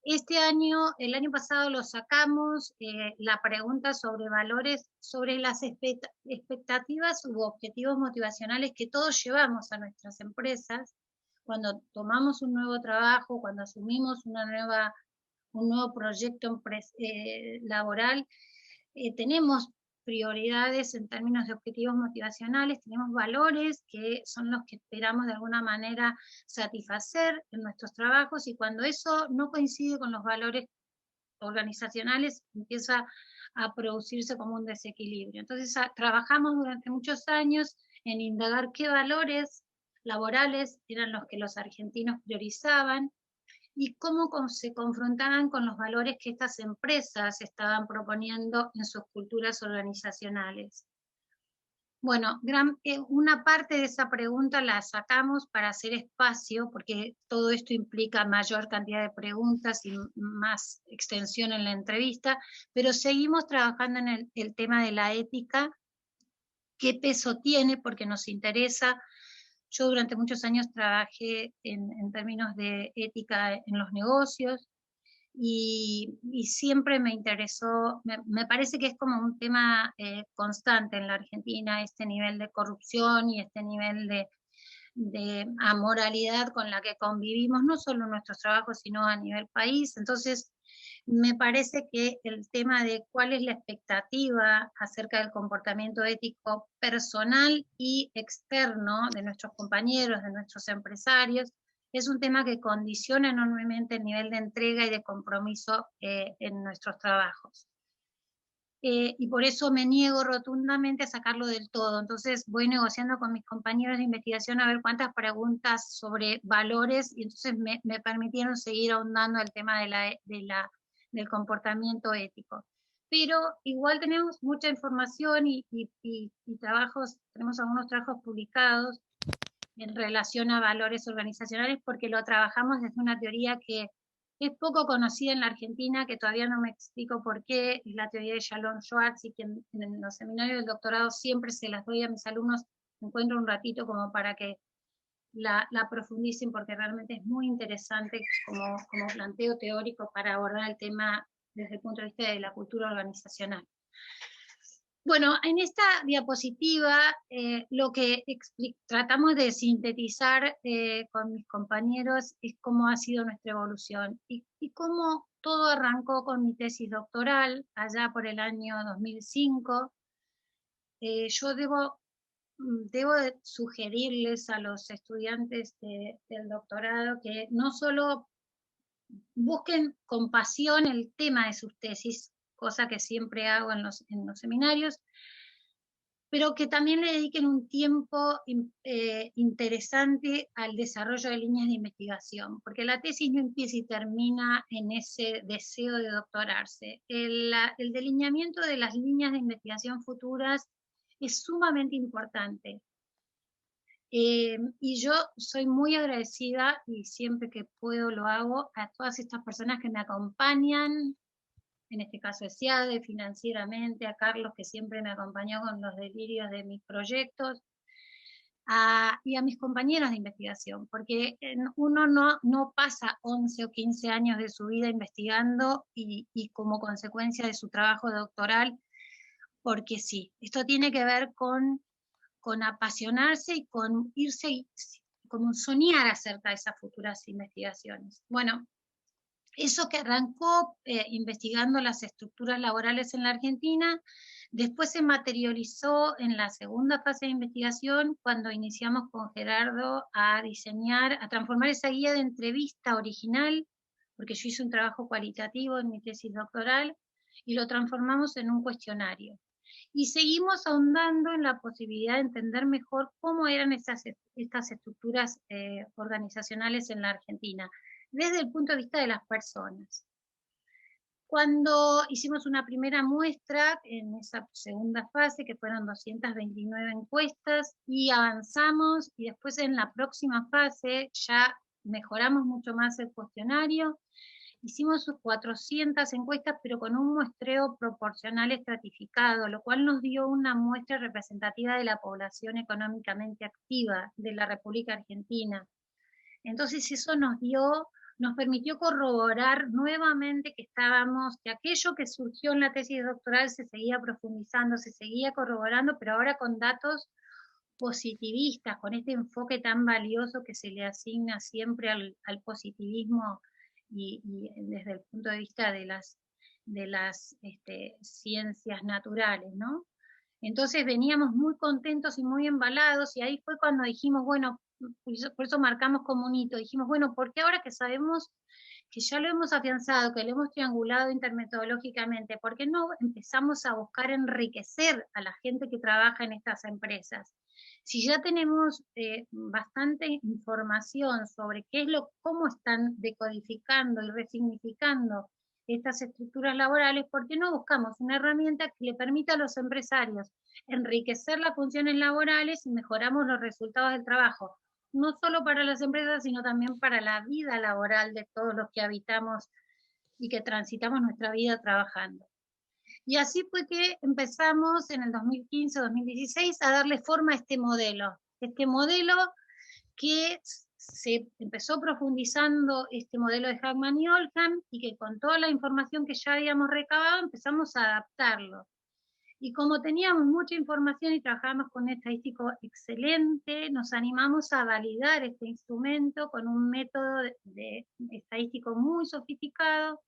Este año, el año pasado lo sacamos, la pregunta sobre valores, sobre las expectativas u objetivos motivacionales que todos llevamos a nuestras empresas. Cuando tomamos un nuevo trabajo, cuando asumimos un nuevo proyecto laboral, tenemos prioridades en términos de objetivos motivacionales, tenemos valores que son los que esperamos de alguna manera satisfacer en nuestros trabajos, y cuando eso no coincide con los valores organizacionales, empieza a producirse como un desequilibrio. Entonces trabajamos durante muchos años en indagar qué valores laborales eran los que los argentinos priorizaban y cómo se confrontaban con los valores que estas empresas estaban proponiendo en sus culturas organizacionales. Bueno, una parte de esa pregunta la sacamos para hacer espacio, porque todo esto implica mayor cantidad de preguntas y más extensión en la entrevista, pero seguimos trabajando en el tema de la ética, qué peso tiene, porque nos interesa. Yo durante muchos años trabajé en términos de ética en los negocios y siempre me interesó, me parece que es como un tema constante en la Argentina, este nivel de corrupción y este nivel de amoralidad con la que convivimos, no solo en nuestros trabajos, sino a nivel país. Entonces, me parece que el tema de cuál es la expectativa acerca del comportamiento ético personal y externo de nuestros compañeros, de nuestros empresarios, es un tema que condiciona enormemente el nivel de entrega y de compromiso en nuestros trabajos. Y por eso me niego rotundamente a sacarlo del todo. Entonces voy negociando con mis compañeros de investigación a ver cuántas preguntas sobre valores, y entonces me permitieron seguir ahondando el tema del comportamiento ético. Pero igual tenemos mucha información y trabajos, tenemos algunos trabajos publicados en relación a valores organizacionales, porque lo trabajamos desde una teoría que es poco conocida en la Argentina, que todavía no me explico por qué, es la teoría de Shalom Schwartz, y que en los seminarios del doctorado siempre se las doy a mis alumnos, encuentro un ratito como para que la profundicen, porque realmente es muy interesante como planteo teórico para abordar el tema desde el punto de vista de la cultura organizacional. Bueno, en esta diapositiva lo que tratamos de sintetizar con mis compañeros es cómo ha sido nuestra evolución y cómo todo arrancó con mi tesis doctoral allá por el año 2005. Yo debo sugerirles a los estudiantes del doctorado que no solo busquen con pasión el tema de sus tesis, cosa que siempre hago en los seminarios, pero que también le dediquen un tiempo interesante al desarrollo de líneas de investigación, porque la tesis no empieza y termina en ese deseo de doctorarse. El delineamiento de las líneas de investigación futuras es sumamente importante. Y yo soy muy agradecida, y siempre que puedo lo hago, a todas estas personas que me acompañan, en este caso es SIADE, financieramente, a Carlos, que siempre me acompañó con los delirios de mis proyectos, y a mis compañeros de investigación, porque uno no pasa 11 o 15 años de su vida investigando y como consecuencia de su trabajo doctoral, porque sí, esto tiene que ver con apasionarse y con irse, como soñar acerca de esas futuras investigaciones. Bueno, eso que arrancó investigando las estructuras laborales en la Argentina, después se materializó en la segunda fase de investigación, cuando iniciamos con Gerardo a diseñar, a transformar esa guía de entrevista original, porque yo hice un trabajo cualitativo en mi tesis doctoral, y lo transformamos en un cuestionario. Y seguimos ahondando en la posibilidad de entender mejor cómo eran estas estructuras organizacionales en la Argentina, desde el punto de vista de las personas. Cuando hicimos una primera muestra en esa segunda fase, que fueron 229 encuestas, y avanzamos, y después en la próxima fase ya mejoramos mucho más el cuestionario. Hicimos 400 encuestas, pero con un muestreo proporcional estratificado, lo cual nos dio una muestra representativa de la población económicamente activa de la República Argentina. Entonces eso nos permitió corroborar nuevamente que aquello que surgió en la tesis doctoral se seguía profundizando, se seguía corroborando, pero ahora con datos positivistas, con este enfoque tan valioso que se le asigna siempre al positivismo, y desde el punto de vista de las ciencias naturales, ¿no? Entonces veníamos muy contentos y muy embalados, y ahí fue cuando dijimos, bueno, por eso marcamos como un hito, dijimos, bueno, ¿por qué ahora que sabemos que ya lo hemos afianzado, que lo hemos triangulado intermetodológicamente, por qué no empezamos a buscar enriquecer a la gente que trabaja en estas empresas? Si ya tenemos bastante información sobre cómo están decodificando y resignificando estas estructuras laborales, ¿por qué no buscamos una herramienta que le permita a los empresarios enriquecer las funciones laborales y mejoramos los resultados del trabajo? No solo para las empresas, sino también para la vida laboral de todos los que habitamos y que transitamos nuestra vida trabajando. Y así fue que empezamos en el 2015-2016 a darle forma a este modelo que se empezó profundizando, este modelo de Hagman y Oldham, y que con toda la información que ya habíamos recabado empezamos a adaptarlo. Y como teníamos mucha información y trabajábamos con un estadístico excelente, nos animamos a validar este instrumento con un método de estadístico muy sofisticado,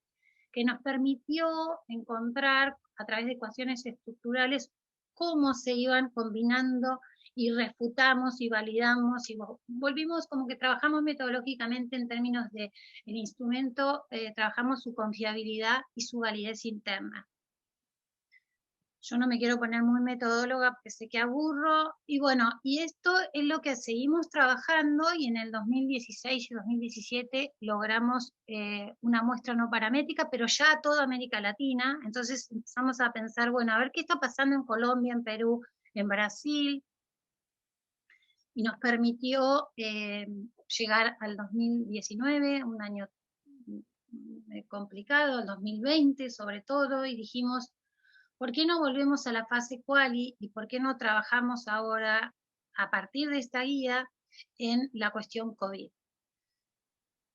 que nos permitió encontrar a través de ecuaciones estructurales cómo se iban combinando, y refutamos y validamos y volvimos, como que trabajamos metodológicamente en términos de el instrumento, trabajamos su confiabilidad y su validez interna. Yo no me quiero poner muy metodóloga porque sé que aburro, y bueno, y esto es lo que seguimos trabajando, y en el 2016 y 2017 logramos una muestra no paramétrica, pero ya a toda América Latina. Entonces empezamos a pensar, bueno, a ver qué está pasando en Colombia, en Perú, en Brasil, y nos permitió llegar al 2019, un año complicado, al 2020 sobre todo, y dijimos, ¿por qué no volvemos a la fase quali y por qué no trabajamos ahora a partir de esta guía en la cuestión COVID?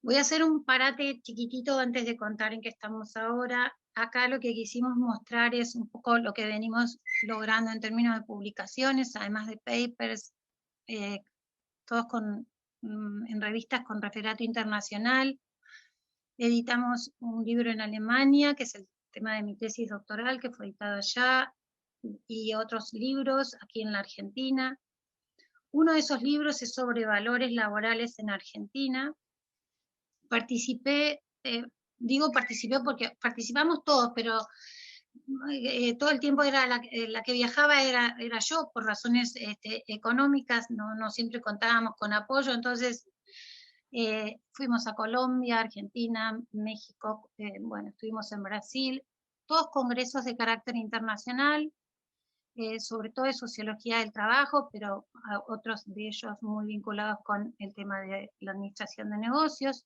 Voy a hacer un parate chiquitito antes de contar en qué estamos ahora. Acá lo que quisimos mostrar es un poco lo que venimos logrando en términos de publicaciones, además de papers, todos en revistas con referato internacional. Editamos un libro en Alemania, que es el tema de mi tesis doctoral, que fue editado allá, y otros libros aquí en la Argentina. Uno de esos libros es sobre valores laborales en Argentina. Participé, digo participé porque participamos todos, pero todo el tiempo era la que viajaba era yo, por razones económicas, no siempre contábamos con apoyo, entonces fuimos a Colombia, Argentina, México, bueno, estuvimos en Brasil, todos congresos de carácter internacional, sobre todo de sociología del trabajo, pero otros de ellos muy vinculados con el tema de la administración de negocios.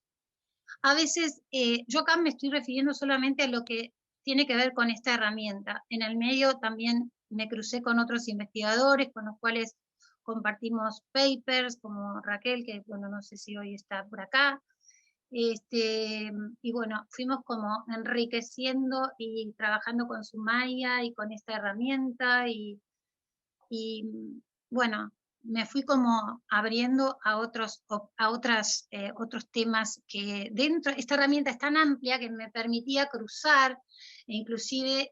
A veces, yo acá me estoy refiriendo solamente a lo que tiene que ver con esta herramienta. En el medio también me crucé con otros investigadores con los cuales compartimos papers, como Raquel, que bueno, no sé si hoy está por acá. Y bueno, fuimos como enriqueciendo y trabajando con Sumaya y con esta herramienta y bueno, me fui como abriendo a otros temas que dentro, esta herramienta es tan amplia que me permitía cruzar e inclusive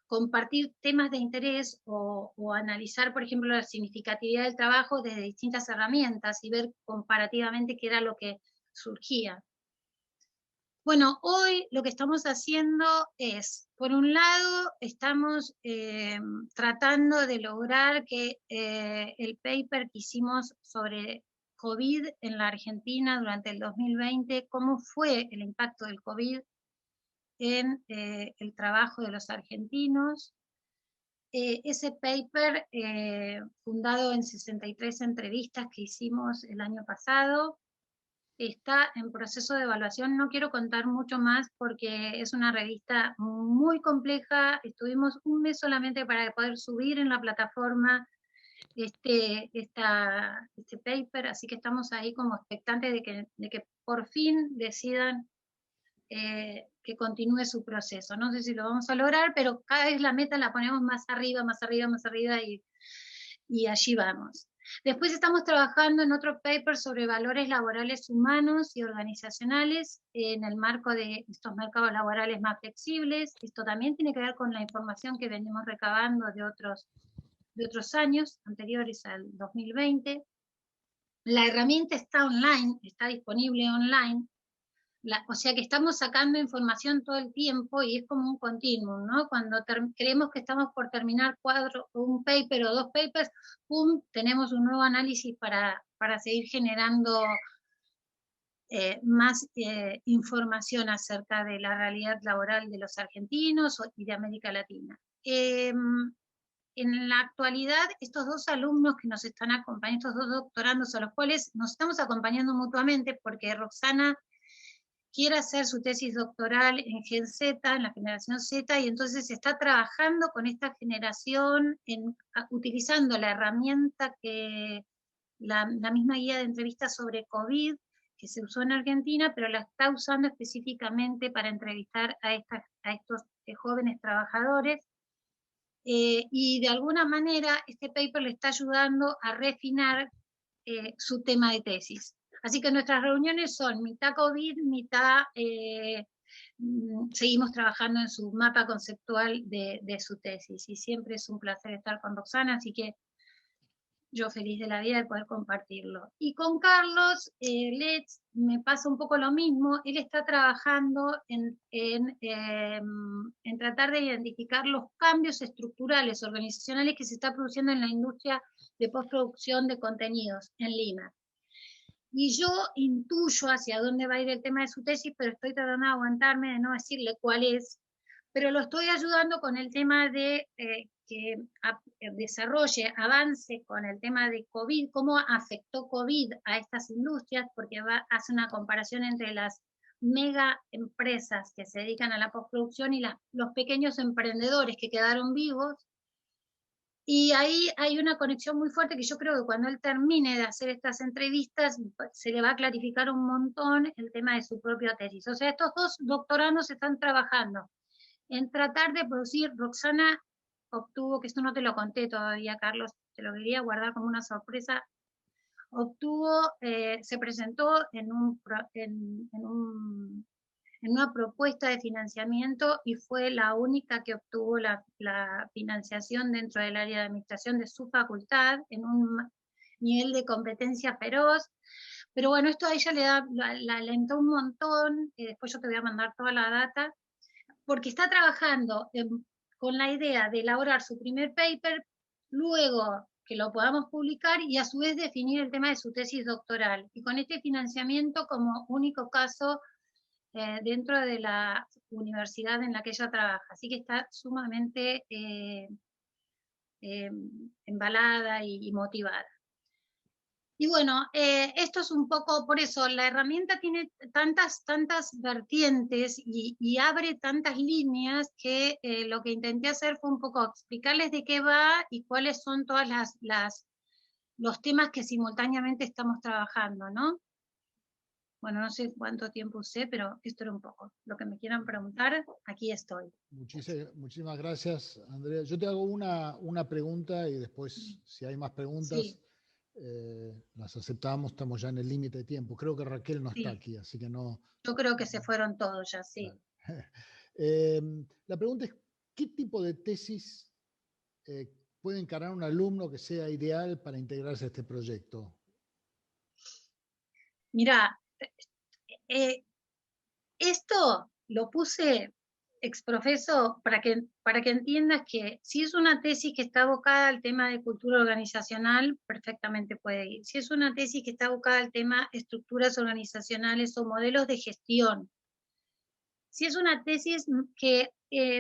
compartir temas de interés o analizar, por ejemplo, la significatividad del trabajo desde distintas herramientas y ver comparativamente qué era lo que surgía. Bueno, hoy lo que estamos haciendo es, por un lado, estamos tratando de lograr que el paper que hicimos sobre COVID en la Argentina durante el 2020, cómo fue el impacto del COVID en el trabajo de los argentinos. Ese paper, fundado en 63 entrevistas que hicimos el año pasado, está en proceso de evaluación. No quiero contar mucho más porque es una revista muy compleja. Estuvimos un mes solamente para poder subir en la plataforma este paper, así que estamos ahí como expectantes de que por fin decidan que continúe su proceso. No sé si lo vamos a lograr, pero cada vez la meta la ponemos más arriba, más arriba, más arriba y allí vamos. Después estamos trabajando en otro paper sobre valores laborales humanos y organizacionales en el marco de estos mercados laborales más flexibles. Esto también tiene que ver con la información que venimos recabando de otros años anteriores al 2020. La herramienta está online, está disponible online, o sea que estamos sacando información todo el tiempo y es como un continuum, ¿no? Cuando creemos que estamos por terminar un paper o 2 papers, ¡pum!, tenemos un nuevo análisis para seguir generando más información acerca de la realidad laboral de los argentinos y de América Latina. En la actualidad, estos 2 alumnos que nos están acompañando, estos 2 doctorandos a los cuales nos estamos acompañando mutuamente, porque Roxana quiere hacer su tesis doctoral en Gen Z, en la generación Z, y entonces está trabajando con esta generación, utilizando la herramienta que la misma guía de entrevistas sobre COVID, que se usó en Argentina, pero la está usando específicamente para entrevistar a estos jóvenes trabajadores, y de alguna manera este paper le está ayudando a refinar su tema de tesis. Así que nuestras reuniones son mitad COVID, mitad seguimos trabajando en su mapa conceptual de su tesis. Y siempre es un placer estar con Roxana, así que yo feliz de la vida de poder compartirlo. Y con Carlos Letts me pasa un poco lo mismo. Él está trabajando en tratar de identificar los cambios estructurales, organizacionales que se está produciendo en la industria de postproducción de contenidos en Lima. Y yo intuyo hacia dónde va a ir el tema de su tesis, pero estoy tratando de aguantarme de no decirle cuál es, pero lo estoy ayudando con el tema de que desarrolle, avance con el tema de COVID, cómo afectó COVID a estas industrias, porque hace una comparación entre las mega empresas que se dedican a la postproducción y los pequeños emprendedores que quedaron vivos. Y ahí hay una conexión muy fuerte que yo creo que cuando él termine de hacer estas entrevistas se le va a clarificar un montón el tema de su propia tesis. O sea, estos 2 doctorandos están trabajando en tratar de producir. Roxana obtuvo, que esto no te lo conté todavía, Carlos, te lo quería guardar como una sorpresa, se presentó en una propuesta de financiamiento y fue la única que obtuvo la financiación dentro del área de administración de su facultad, en un nivel de competencia feroz. Pero bueno, esto a ella le alentó un montón, después yo te voy a mandar toda la data, porque está trabajando con la idea de elaborar su primer paper, luego que lo podamos publicar y a su vez definir el tema de su tesis doctoral. Y con este financiamiento como único caso dentro de la universidad en la que ella trabaja. Así que está sumamente embalada y motivada. Y bueno, esto es un poco, por eso la herramienta tiene tantas vertientes y abre tantas líneas que lo que intenté hacer fue un poco explicarles de qué va y cuáles son todas los temas que simultáneamente estamos trabajando, ¿no? Bueno, no sé cuánto tiempo usé, pero esto era un poco. Lo que me quieran preguntar, aquí estoy. Muchísimas gracias, Andrea. Yo te hago una pregunta y después, si hay más preguntas, Sí. Las aceptamos. Estamos ya en el límite de tiempo. Creo que Raquel no está Sí. aquí, así que no. Yo creo que se fueron todos ya, sí. La pregunta es, ¿qué tipo de tesis puede encarar un alumno que sea ideal para integrarse a este proyecto? Mira, esto lo puse exprofeso para que entiendas que si es una tesis que está abocada al tema de cultura organizacional, perfectamente puede ir. Si es una tesis que está abocada al tema estructuras organizacionales o modelos de gestión, si es una tesis que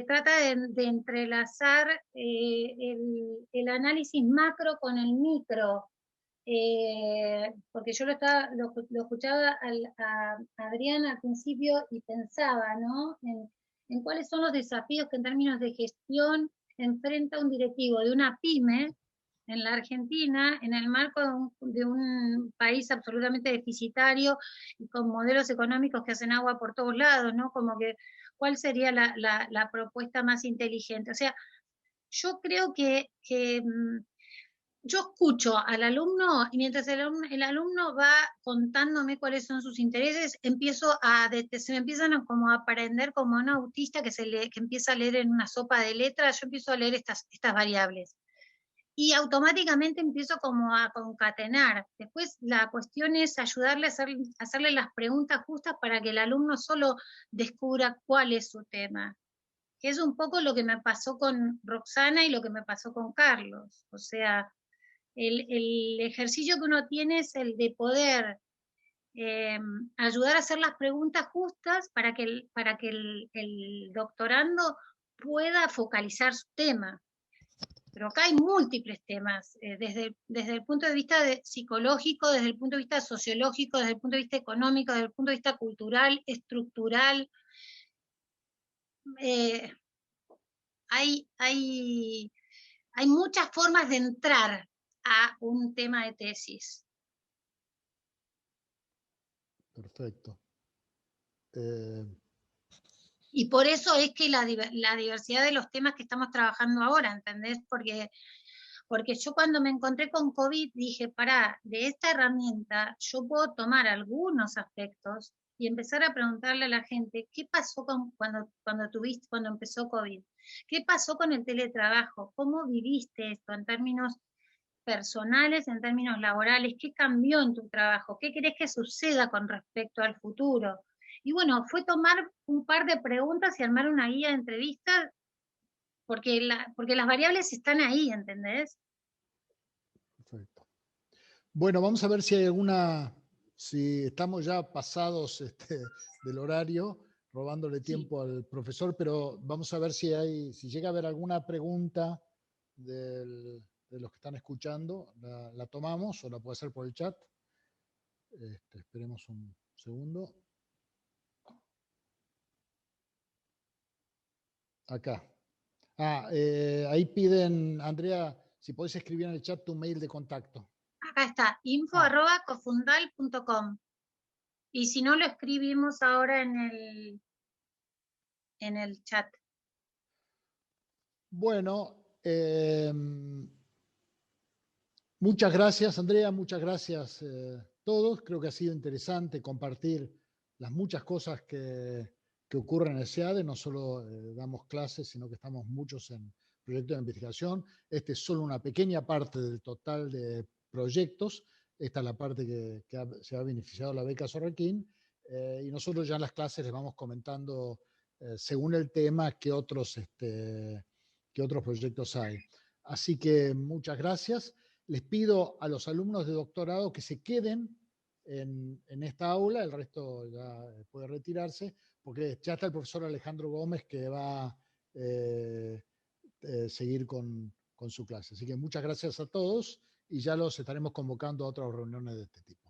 trata de entrelazar el análisis macro con el micro, porque yo lo escuchaba a Adrián al principio y pensaba, ¿no? En cuáles son los desafíos que en términos de gestión enfrenta un directivo de una pyme en la Argentina, en el marco de un país absolutamente deficitario y con modelos económicos que hacen agua por todos lados, ¿no? Como que, ¿cuál sería la propuesta más inteligente? O sea, yo creo que yo escucho al alumno y mientras el alumno va contándome cuáles son sus intereses, se me empiezan como a aprender como un autista que empieza a leer en una sopa de letras, yo empiezo a leer estas variables. Y automáticamente empiezo como a concatenar. Después la cuestión es ayudarle a hacerle las preguntas justas para que el alumno solo descubra cuál es su tema. Que es un poco lo que me pasó con Roxana y lo que me pasó con Carlos. O sea, el ejercicio que uno tiene es el de poder ayudar a hacer las preguntas justas para que el doctorando pueda focalizar su tema. Pero acá hay múltiples temas, desde el punto de vista psicológico, desde el punto de vista sociológico, desde el punto de vista económico, desde el punto de vista cultural, estructural. Hay muchas formas de entrar a un tema de tesis. Perfecto. Y por eso es que la diversidad de los temas que estamos trabajando ahora, ¿entendés? Porque yo cuando me encontré con COVID dije, pará, de esta herramienta yo puedo tomar algunos aspectos y empezar a preguntarle a la gente, ¿qué pasó cuando empezó COVID? ¿Qué pasó con el teletrabajo? ¿Cómo viviste esto en términos personales, en términos laborales? ¿Qué cambió en tu trabajo? ¿Qué querés que suceda con respecto al futuro? Y bueno, fue tomar un par de preguntas y armar una guía de entrevistas, porque las variables están ahí, ¿entendés? Perfecto. Bueno, vamos a ver si hay si estamos ya pasados del horario, robándole tiempo al profesor, pero vamos a ver si llega a haber alguna pregunta de los que están escuchando, la tomamos o la puede hacer por el chat. Esperemos un segundo. Acá. Ahí piden, Andrea, si podés escribir en el chat tu mail de contacto. Acá está, info@cofundal.com. Y si no, lo escribimos ahora en el chat. Bueno, muchas gracias, Andrea, muchas gracias a todos. Creo que ha sido interesante compartir las muchas cosas que ocurren en el SEADE. No solo damos clases, sino que estamos muchos en proyectos de investigación. Este es solo una pequeña parte del total de proyectos. Esta es la parte que se ha beneficiado la beca Sorrequín. Y nosotros ya en las clases les vamos comentando según el tema, qué otros proyectos hay. Así que muchas gracias. Les pido a los alumnos de doctorado que se queden en esta aula, el resto ya puede retirarse, porque ya está el profesor Alejandro Gómez que va a seguir con su clase. Así que muchas gracias a todos y ya los estaremos convocando a otras reuniones de este tipo.